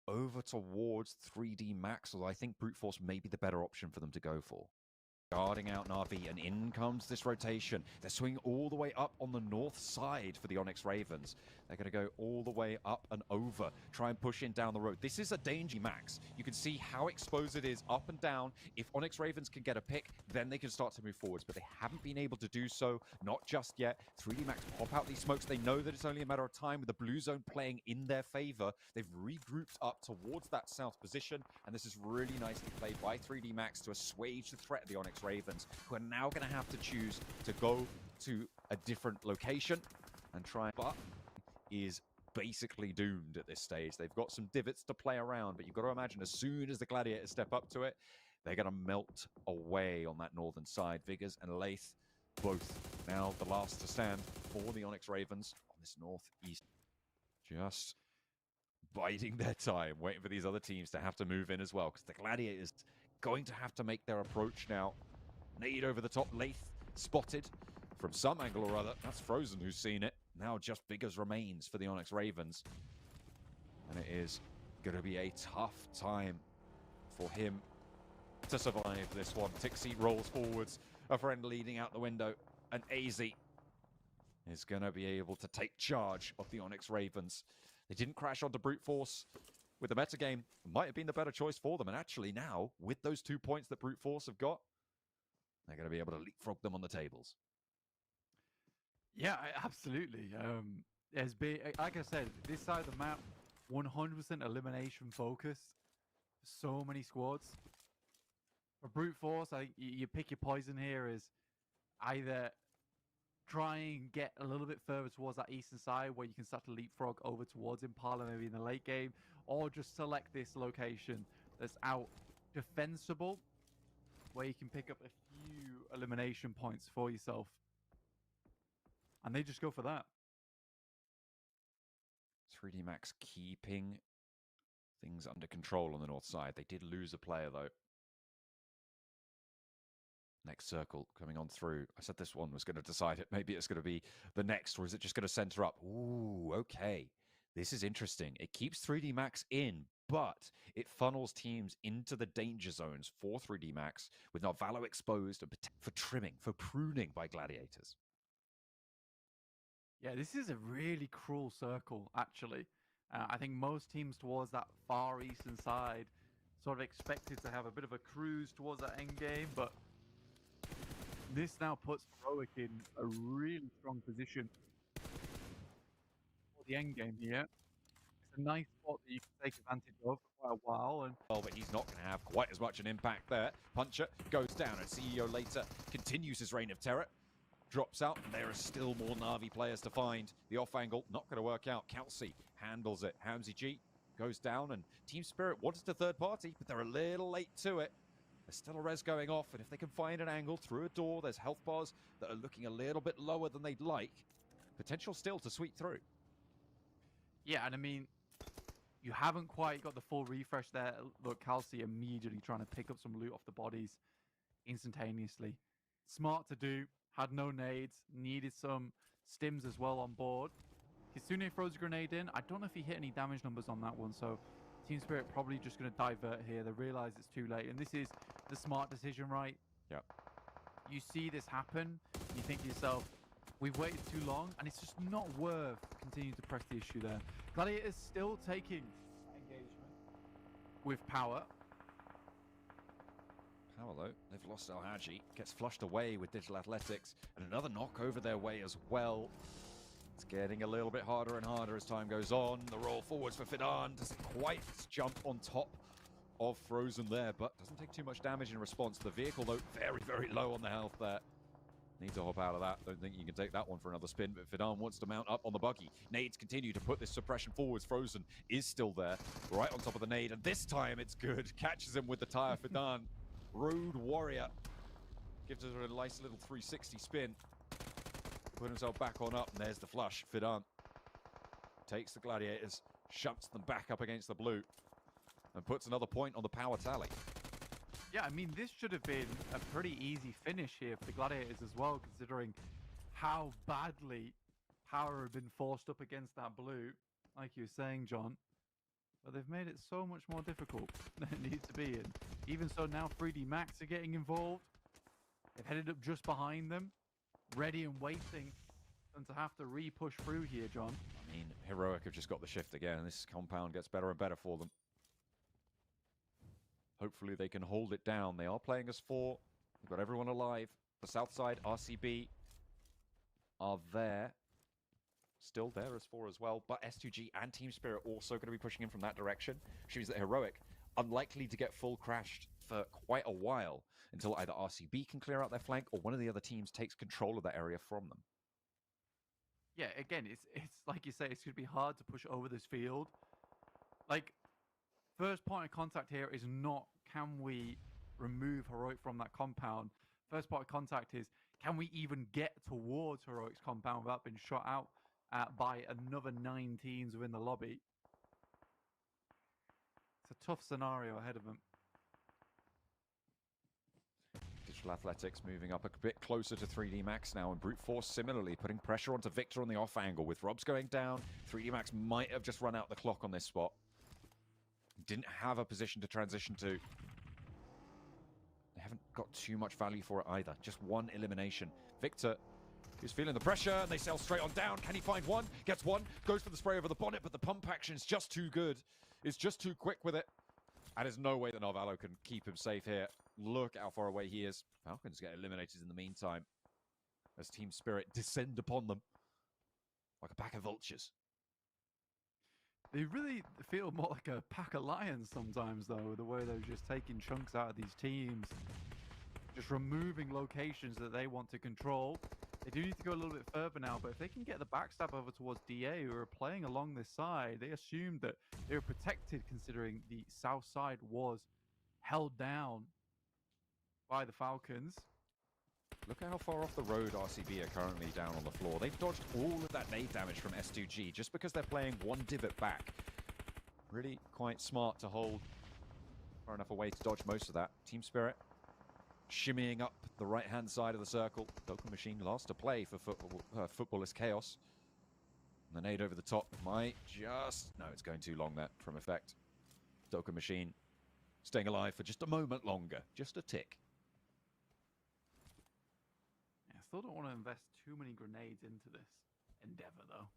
over towards 3D Max, although I think Brute Force may be the better option for them to go for. Guarding out Na'Vi, and in comes this rotation. They're swinging all the way up on the north side for the Onyx Ravens. They're going to go all the way up and over, try and push in down the road. This is a danger max. You can see how exposed it is up and down. If Onyx Ravens can get a pick, then they can start to move forwards, but they haven't been able to do so, not just yet. 3D Max pop out these smokes. They know that it's only a matter of time with the blue zone playing in their favor. They've regrouped up towards that south position, and this is really nicely played by 3D Max to assuage the threat of the Onyx Ravens, who are now going to have to choose to go to a different location and try, but is basically doomed at this stage. They've got some divots to play around, but you've got to imagine as soon as the Gladiators step up to it, they're going to melt away on that northern side. Vigors and Lath, both now the last to stand for the Onyx Ravens on this northeast. Just biding their time, waiting for these other teams to have to move in as well, because the Gladiators going to have to make their approach now. Nade over the top, Lath spotted from some angle or other. That's Frozen who's seen it. now just figures remains for the Onyx Ravens. And it is going to be a tough time for him to survive this one. Tixie rolls forwards, a friend leading out the window, and AZ is going to be able to take charge of the Onyx Ravens. They didn't crash onto brute force with the metagame. It might have been the better choice for them. And actually now, with those 2 points that brute force have got, they're going to be able to leapfrog them on the tables. Yeah, absolutely. There's been, like I said, this side of the map, 100% elimination focus. So many squads. For brute force, I think you pick your poison here is either try and get a little bit further towards that eastern side where you can start to leapfrog over towards Impala maybe in the late game, or just select this location that's out defensible where you can pick up a few elimination points for yourself. And they just go for that. 3D Max keeping things under control on the north side. They did lose a player, though. Next circle coming on through. I said this one was going to decide it. Maybe it's going to be the next, or is it just going to center up? Ooh, okay. This is interesting. It keeps 3D Max in, but it funnels teams into the danger zones for 3D Max with Narvalo exposed and for trimming, for pruning by gladiators. Yeah, this is a really cruel circle, actually. I think most teams towards that far eastern side sort of expected to have a bit of a cruise towards that end game, but this now puts Heroic in a really strong position for the end game here. It's a nice spot that you can take advantage of for quite a while. And but he's not going to have quite as much an impact there. Puncher goes down, and CEO later continues his reign of terror. Drops out, and there are still more Na'Vi players to find. The off angle, not going to work out. Kelsey handles it. Hamzy G goes down, and Team Spirit wanted a third party, but they're a little late to it. There's still a res going off, and if they can find an angle through a door, there's health bars that are looking a little bit lower than they'd like. Potential still to sweep through. Yeah, and I mean, you haven't quite got the full refresh there. Look, Kelsey immediately trying to pick up some loot off the bodies instantaneously. Smart to do. Had no nades, needed some stims as well on board. Kitsune throws a grenade in. I don't know if he hit any damage numbers on that one, so Team Spirit probably just going to divert here. They realize it's too late, and this is the smart decision, right? Yeah. You see this happen, you think to yourself, we've waited too long, and it's just not worth continuing to press the issue there. Gladiator is still taking engagement with power. Power, though, they've lost Al-Haji. Gets flushed away with Digital Athletics. And another knock over their way as well. It's getting a little bit harder and harder as time goes on. The roll forwards for Fidan doesn't quite jump on top of Frozen there, but doesn't take too much damage in response. The vehicle, though, very, very low on the health there. Need to hop out of that. Don't think you can take that one for another spin, but Fidan wants to mount up on the buggy. Nades continue to put this suppression forwards. Frozen is still there, right on top of the nade, and this time it's good. Catches him with the tire, Fidan. Road Warrior gives us a nice little 360 spin. Put himself back on up, and there's the flush. Fidan takes the Gladiators, shunts them back up against the blue, and puts another point on the power tally. Yeah, I mean, this should have been a pretty easy finish here for the Gladiators as well, considering how badly power had been forced up against that blue, like you were saying, John. But they've made it so much more difficult than it needs to be. And even so, now 3D Max are getting involved. They've headed up just behind them, ready and waiting and to have to re-push through here, John. I mean, Heroic have just got the shift again. This compound gets better and better for them. Hopefully they can hold it down. They are playing as 4. They've got everyone alive. The south side, RCB, are there. Still there as 4 as well, but S2G and Team Spirit also going to be pushing in from that direction, which means that Heroic unlikely to get full crashed for quite a while until either RCB can clear out their flank or one of the other teams takes control of that area from them. Yeah, again, it's like you say, it's going to be hard to push over this field. Like, first point of contact here is not, can we remove Heroic from that compound? First point of contact is, can we even get towards Heroic's compound without being shot out by another 9 teams within the lobby? It's a tough scenario ahead of them. Digital Digital Athletics moving up a bit closer to 3D Max now, and Brute Force similarly putting pressure onto Victor on the off angle. With Robs going down, 3D Max might have just run out the clock on this spot. Didn't have a position to transition to. They haven't got too much value for it either. Just one elimination. Victor is feeling the pressure, and they sail straight on down. Can he find one? Gets one, goes for the spray over the bonnet, but the pump action is just too good. It's just too quick with it. And there's no way that Narvalo can keep him safe here. Look how far away he is. Falcons get eliminated in the meantime as Team Spirit descend upon them like a pack of vultures. They really feel more like a pack of lions sometimes, though, the way they're just taking chunks out of these teams, just removing locations that they want to control. They do need to go a little bit further now, but if they can get the backstab over towards DA, who are playing along this side, they assumed that they were protected considering the south side was held down by the Falcons. Look at how far off the road RCB are currently down on the floor. They've dodged all of that nade damage from S2G just because they're playing one divot back. Really quite smart to hold far enough away to dodge most of that. Team Spirit shimmying up the right-hand side of the circle. Doka Machine last to play for Footballers Chaos. And the nade over the top might just... No, it's going too long there from effect. Doka Machine staying alive for just a moment longer. Just a tick. I still don't want to invest too many grenades into this endeavor, though.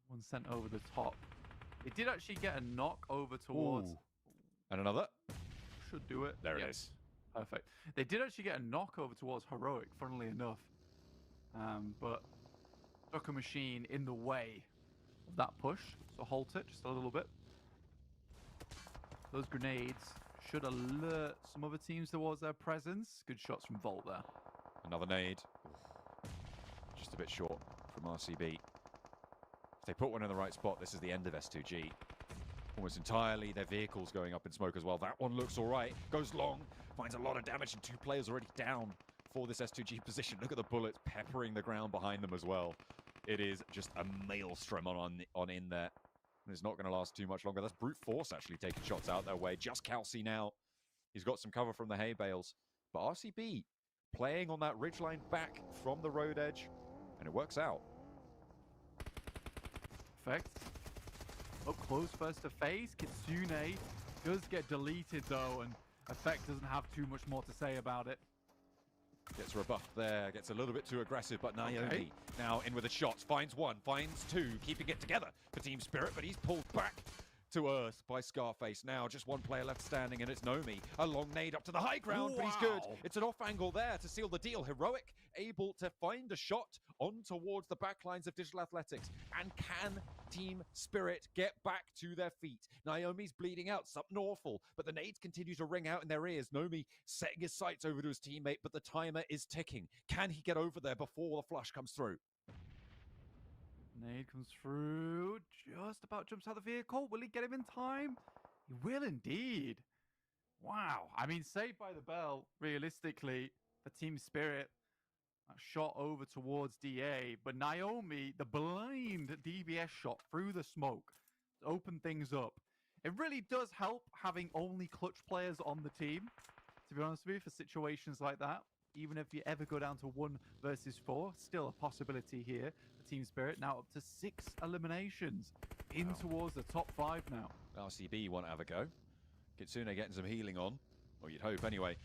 One sent over the top. It did actually get a knock over towards... Ooh. And another? Should do it. There it is. Perfect. They did actually get a knock over towards Heroic, funnily enough. But Doka Machine in the way of that push. So halt it just a little bit. Those grenades should alert some other teams towards their presence. Good shots from Volt there. Another nade. Just a bit short from RCB. If they put one in the right spot, this is the end of S2G. Almost entirely their vehicles going up in smoke as well. That one looks all right. Goes long. Finds a lot of damage, and 2 players already down for this S2G position. Look at the bullets peppering the ground behind them as well. It is just a maelstrom on in there. And it's not going to last too much longer. That's Brute Force actually taking shots out their way. Just Kelsey now. He's got some cover from the hay bales. But RCB playing on that ridgeline back from the road edge. And it works out. Perfect. Up close first to face. Kitsune does get deleted though, and Effect doesn't have too much more to say about it. Gets rebuffed there, gets a little bit too aggressive, but Naomi now in with the shots, finds one, finds two, keeping it together for Team Spirit, but he's pulled back to earth by Scarface. Now just one player left standing, and it's Nomi. A long nade up to the high ground, but he's good. It's an off angle there to seal the deal. Heroic able to find a shot on towards the backlines of Digital Athletics. And can Team Spirit get back to their feet? Naomi's bleeding out, something awful, but the nades continue to ring out in their ears. Nomi setting his sights over to his teammate, but the timer is ticking. Can he get over there before the flush comes through? Nade comes through, just about jumps out of the vehicle. Will he get him in time? He will indeed. Wow. I mean, saved by the bell, realistically, for Team Spirit. That shot over towards DA, but Naomi, the blind DBS shot through the smoke to open things up. It really does help having only clutch players on the team, to be honest with you, for situations like that. Even if you ever go down to 1 versus 4, still a possibility here for Team Spirit. Now up to 6 eliminations in towards the top 5 now. RCB want to have a go. Kitsune getting some healing on, or you'd hope anyway.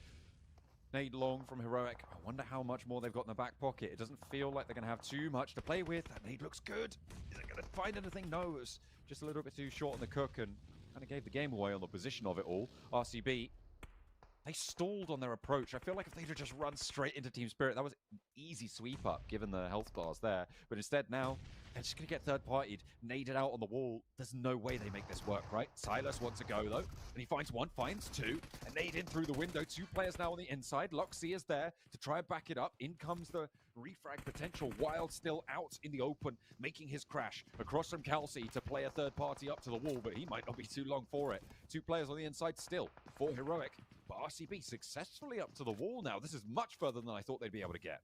Nade long from Heroic. I wonder how much more they've got in the back pocket. It doesn't feel like they're going to have too much to play with. That nade looks good. Is it going to find anything? No, it's just a little bit too short on the cook, and kind of gave the game away on the position of it all. RCB, they stalled on their approach. I feel like if they'd have just run straight into Team Spirit, that was an easy sweep up, given the health bars there. But instead now, they're just going to get third-partied, naded out on the wall. There's no way they make this work, right? Silas wants to go, though. And he finds one, finds two. And nade in through the window. 2 players now on the inside. Loxy is there to try and back it up. In comes the refrag potential. Wild still out in the open, making his crash. Across from Kelsey to play a third party up to the wall, but he might not be too long for it. 2 players on the inside still for Heroic. But RCB successfully up to the wall now. This is much further than I thought they'd be able to get.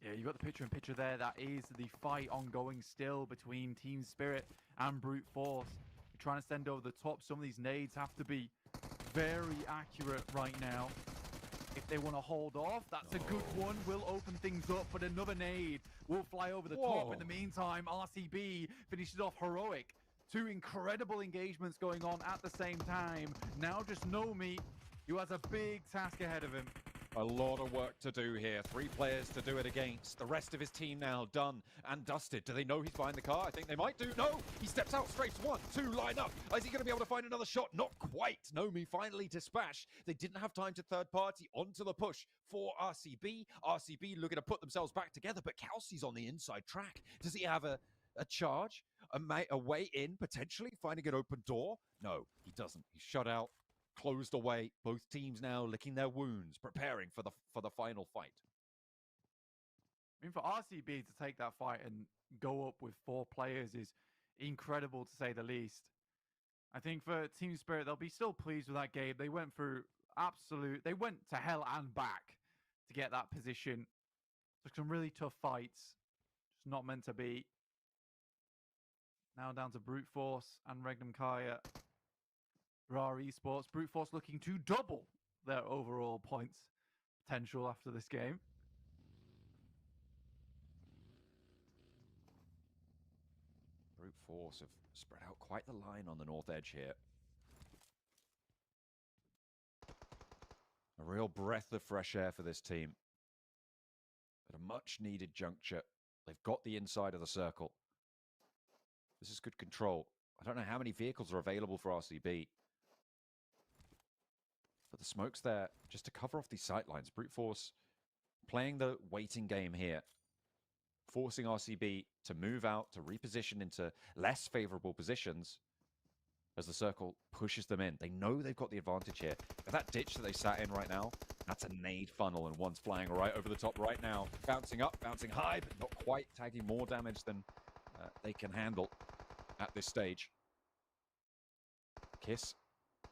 Yeah, you got the picture-in-picture there. That is the fight ongoing still between Team Spirit and Brute Force. You're trying to send over the top. Some of these nades have to be very accurate right now. If they want to hold off, that's a good one. Will open things up, but another nade will fly over the top. In the meantime, RCB finishes off heroic. 2 incredible engagements going on at the same time. Now just Nomi, who has a big task ahead of him. A lot of work to do here. 3 players to do it against. The rest of his team now done and dusted. Do they know he's behind the car? I think they might do. No! He steps out straight. 1, 2, line up. Is he going to be able to find another shot? Not quite. Nomi finally dispatched. They didn't have time to third party onto the push for RCB. RCB looking to put themselves back together, but Kelsey's on the inside track. Does he have a charge? A way in, potentially? Finding an open door? No, he doesn't. He's shut out. Closed away. Both teams now licking their wounds, preparing for the final fight. I mean, for RCB to take that fight and go up with 4 players is incredible, to say the least. I think for Team Spirit, they'll be still pleased with that game. They went through they went to hell and back to get that position. Took some really tough fights. Just not meant to be. Now down to Brute Force and Regnum Kaya. Raw Esports, Brute Force looking to double their overall points potential after this game. Brute Force have spread out quite the line on the north edge here. A real breath of fresh air for this team. At a much needed juncture. They've got the inside of the circle. This is good control. I don't know how many vehicles are available for RCB. But the smoke's there just to cover off these sightlines. Brute Force playing the waiting game here. Forcing RCB to move out, to reposition into less favorable positions as the circle pushes them in. They know they've got the advantage here. But that ditch that they sat in right now, that's a nade funnel, and one's flying right over the top right now. Bouncing up, bouncing high, but not quite, tagging more damage than they can handle at this stage. Kiss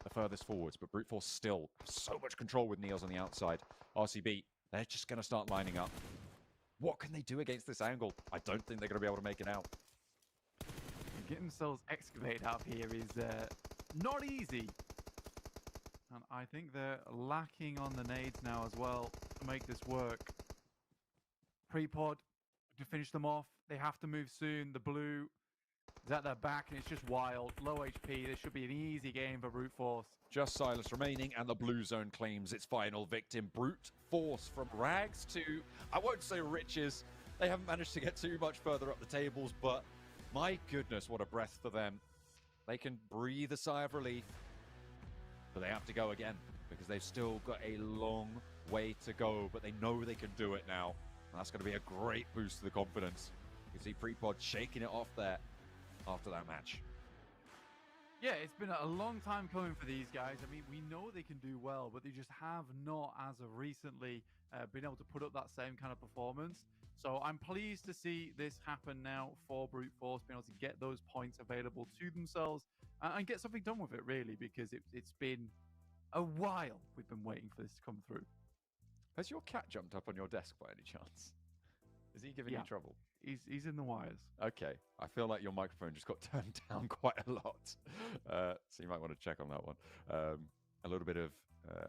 the furthest forwards, but Brute Force still have so much control with Neos on the outside. RCB, they're just going to start lining up. What can they do against this angle? I don't think they're going to be able to make it out. Getting themselves excavated out here is not easy. And I think they're lacking on the nades now as well to make this work. Pre-pod to finish them off. They have to move soon. The blue is at their back, and it's just wild. Low HP. This should be an easy game for Brute Force. Just silence remaining, and the blue zone claims its final victim. Brute Force from rags to, I won't say riches. They haven't managed to get too much further up the tables, but my goodness, what a breath for them. They can breathe a sigh of relief, but they have to go again because they've still got a long way to go, but they know they can do it now. And that's going to be a great boost to the confidence. You can see Pre-Pod shaking it off there after that match. Yeah, it's been a long time coming for these guys. I mean, we know they can do well, but they just have not, as of recently, been able to put up that same kind of performance. So I'm pleased to see this happen now for Brute Force, being able to get those points available to themselves and get something done with it, really, because it's been a while we've been waiting for this to come through. Has your cat jumped up on your desk by any chance? Is he giving you trouble? He's in the wires. Okay. I feel like your microphone just got turned down quite a lot. So you might want to check on that one. A little bit of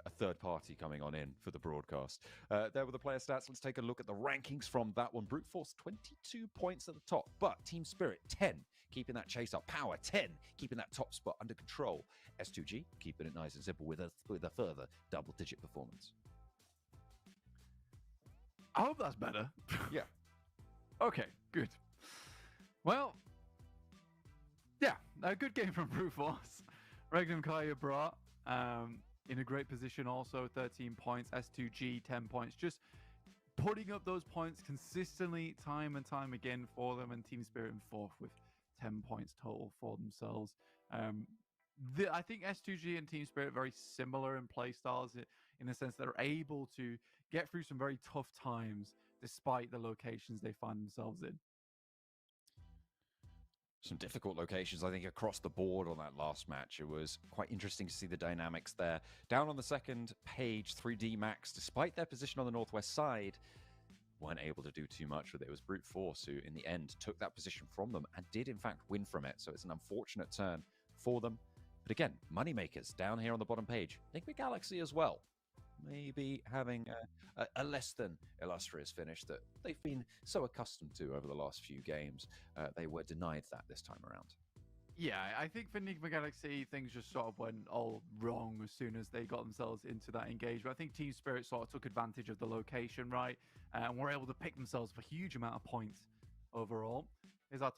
a third party coming on in for the broadcast. There were the player stats. Let's take a look at the rankings from that one. Brute Force, 22 points at the top, but Team Spirit, 10, keeping that chase up. Power, 10, keeping that top spot under control. S2G, keeping it nice and simple with a further double-digit performance. I hope that's better. Yeah. Okay, good. Well, yeah, a good game from Brute Force. Regnum Kaya brought in a great position also, 13 points. S2G, 10 points. Just putting up those points consistently time and time again for them, and Team Spirit in fourth with 10 points total for themselves. I think S2G and Team Spirit are very similar in play styles in the sense that they're able to get through some very tough times despite the locations they find themselves in. Some difficult locations, I think, across the board on that last match. It was quite interesting to see the dynamics there. Down on the second page, 3D Max, despite their position on the northwest side, weren't able to do too much with it. It was Brute Force who, in the end, took that position from them and did, in fact, win from it. So it's an unfortunate turn for them. But again, moneymakers down here on the bottom page. Liquid Galaxy as well. maybe having a less than illustrious finish that they've been so accustomed to over the last few games. They were denied that this time around. Yeah, I think for Enigma Galaxy, things just sort of went all wrong as soon as they got themselves into that engagement. I think Team Spirit sort of took advantage of the location, right? And were able to pick themselves for a huge amount of points overall. Is our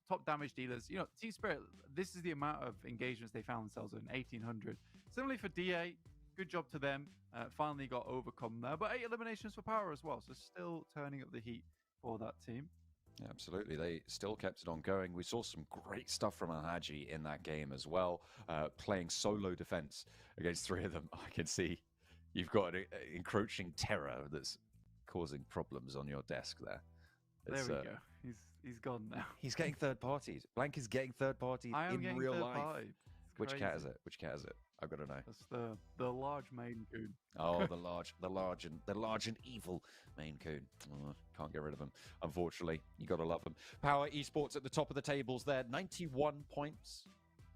top damage dealers. You know, Team Spirit, this is the amount of engagements they found themselves in, 1,800. Similarly for DA, good job to them. Finally got overcome there. But 8 eliminations for Power as well, so still turning up the heat for that team. Absolutely. They still kept it on going. We saw some great stuff from Alhaji in that game as well, playing solo defense against 3 of them. I can see you've got an encroaching terror that's causing problems on your desk there. There we go. He's gone now. He's getting third parties. Blank is getting third parties in real life. Which cat is it? Which cat is it? I've got to know. That's the large Maine Coon. Oh, the large and evil Maine Coon. Oh, can't get rid of him. Unfortunately, you got to love him. Power Esports at the top of the tables there, 91 points.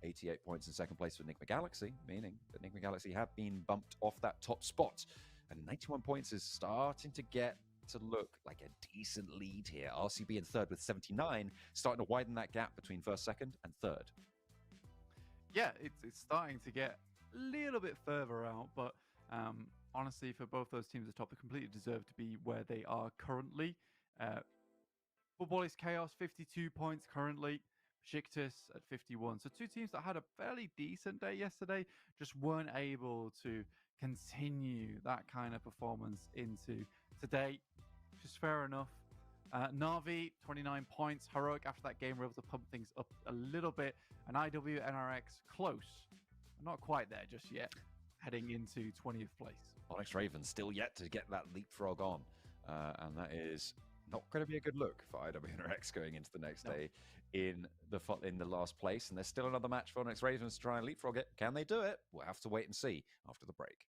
88 points in second place for Enigma Galaxy, meaning that Enigma Galaxy have been bumped off that top spot. And 91 points is starting to get to look like a decent lead here. RCB in third with 79, starting to widen that gap between first, second, and third. Yeah, it's starting to get a little bit further out, but honestly, for both those teams at the top, they completely deserve to be where they are currently. Football is Chaos, 52 points currently. Besiktas at 51. So 2 teams that had a fairly decent day yesterday just weren't able to continue that kind of performance into today, which is fair enough. Navi, 29 points. Heroic, after that game, were able to pump things up a little bit. And IW, NRX, close. Not quite there just yet, heading into 20th place. Onyx Ravens still yet to get that leapfrog on. And that is not going to be a good look for IW NRX going into the next day in the last place. And there's still another match for Onyx Ravens to try and leapfrog it. Can they do it? We'll have to wait and see after the break.